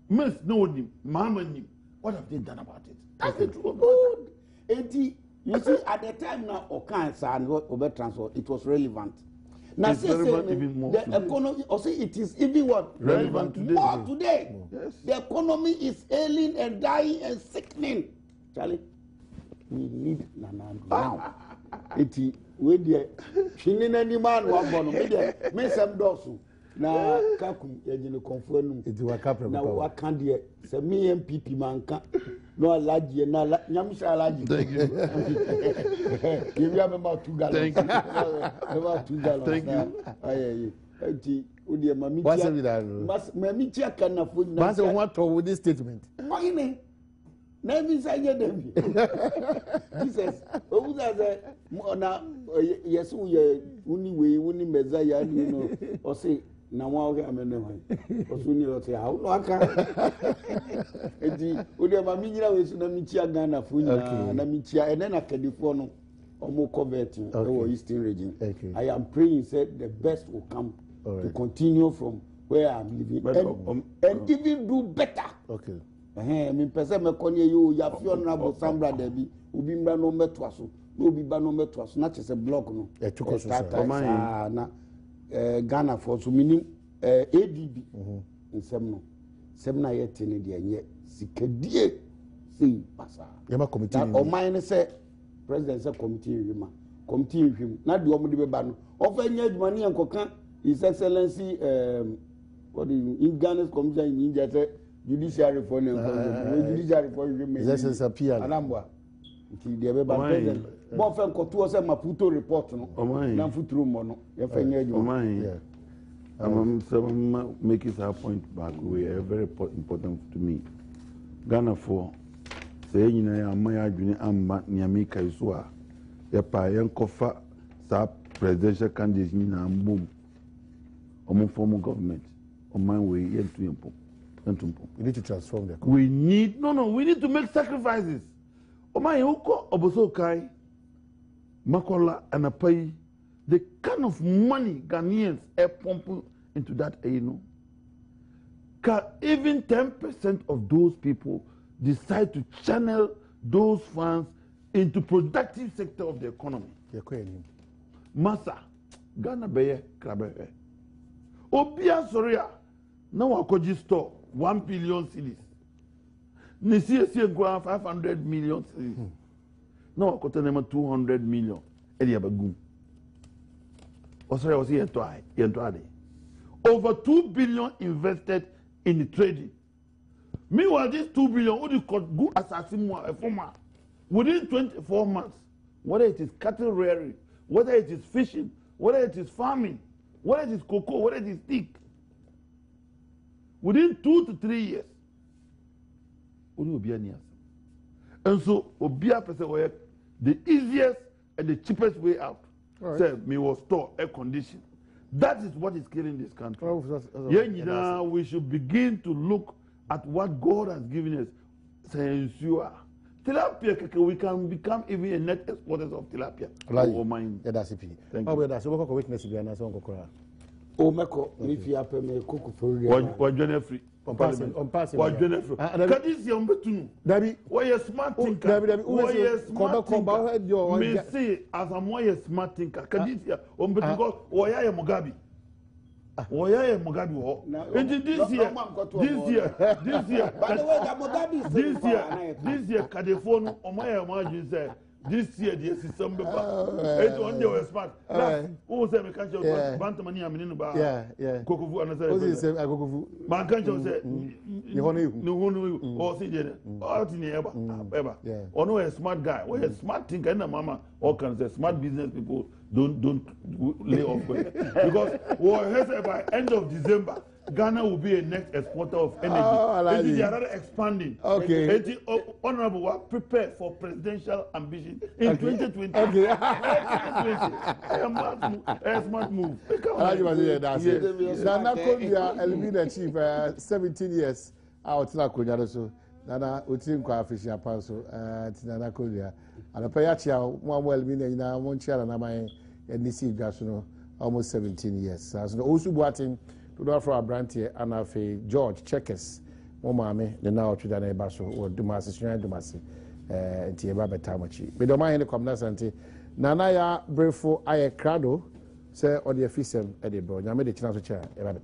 Miss know him, Mama him. What have they done about it? That's the truth. You see, at the time now, Okansa and Obe transport, it was relevant. Now, it's relevant even more. The economy, also it is even what relevant today. More today. Yes. The economy is ailing and dying and sickening. Charlie, we need Nana now. Iti we the shinin any man wa bono me the me sem dosu na kaku ye jine konfo num. Iti wa kapre na wa kan de se me MPP man kan no alaji na nyamsha alaji. Thank you. Give me about 2 gallons. Thank you. About 2 gallons. Thank you. Aye. Enti odi mami tia. What's that? Mami tia kana fo na. What's what with this statement? Oyine. Na bi say dem. Jesus. Owu say na yesu ye uni we uni mezaya you know. O say na wa o amene ho. O so ni o say how no aka. Edi odi mami nyina we so na mi tia Ghana fo na mi tia ene na kadifo no. Omo converting our eastern region. Okay. I am praying said the best will come to continue from where I'm living and even do better. Okay. Me person me konye you ya fi honorable Sambra Debi obi mbra no meto aso no obi ba no meto aso na chese block no na Ghana for so minim ADB nsem no sem na yete ne de nye sikadie sei pasa yema committee o mine say president say committee hwim na de omo de be ba no ofa nya adwuma ne enkoka his excellency what the Ghana's commission in India say judiciary for judiciary for this appeal anambwa nti de be ba president bo fa nkoto say Maputo report no na futuro mo no ye fa nya adwuma I'm making that point back way very important to me. Ghana for say nyina ya amaya adwene amma niame kai so a ye pa ye nkofa sa presidential candidate nyina ambom omo form government oman we yentu yempo. We need to transform the country. We need we need to make sacrifices. Oman yuko oboso kai makola anapai the kind of money Ghanaians pump into that can even 10% of those people decide to channel those funds into productive sector of the economy. Masa Ghana beye krabe. Obia soria na wakoji store 1 billion cedis. Nisi 500 million cedis. Na wakote nema 200 million. Eli abagum. Osoria was here over 2 billion invested in the trading. Meanwhile, this 2 billion would good assassin a former within 24 months, whether it is cattle rearing, whether it is fishing, whether it is farming, whether it is cocoa, whether it is teak, within 2 to 3 years, and so Obia person the easiest and the cheapest way out. Say me was store air condition. That is what is killing this country. We should begin to look at what God has given us. Tilapia, we can become even a net exporters of tilapia. That's it. Thank you. That's what weakness is. Oh, Meko, if you have a cook for you, what free. On passing. What Jennifer? Kadisi Ombetunu. Dabi, why a smart thinker? Why a smart thinker? Me say as a more smart thinker. Kadisi Ombetunu. Why I am Mugabe? Why I am Mugabe? This year, Kadefonu, Omaya Margin said. This year, the system it's on the smart. Who said, Bantamani, I'm in about Kokovu and Kokovu. My country said, you or see out in ever. Or no, a smart guy, or a smart thinker, and a mama, or can say smart business people don't lay off because by end of December. Ghana will be a next exporter of energy. They are rather expanding. Okay. Honorable, prepare for presidential ambition in 2020. Okay. A smart move. Nana Konya Elvina Chief, 17 years out na Konya so. Nana Utin kwa fishing panso. Nana Konya. And a payachia one well meaning in our Montreal and my NDC Gasuno almost 17 years. So also watching. To do for our brand here, and I've George Checkers, Mommy, the now to the neighbor, or Dumasi, Dumasi, and Tiaba Betamachi. But don't mind the community. Nanaya, Brefo, I crado, say, or the official Edinburgh. I made a chance to chair, a rabbit.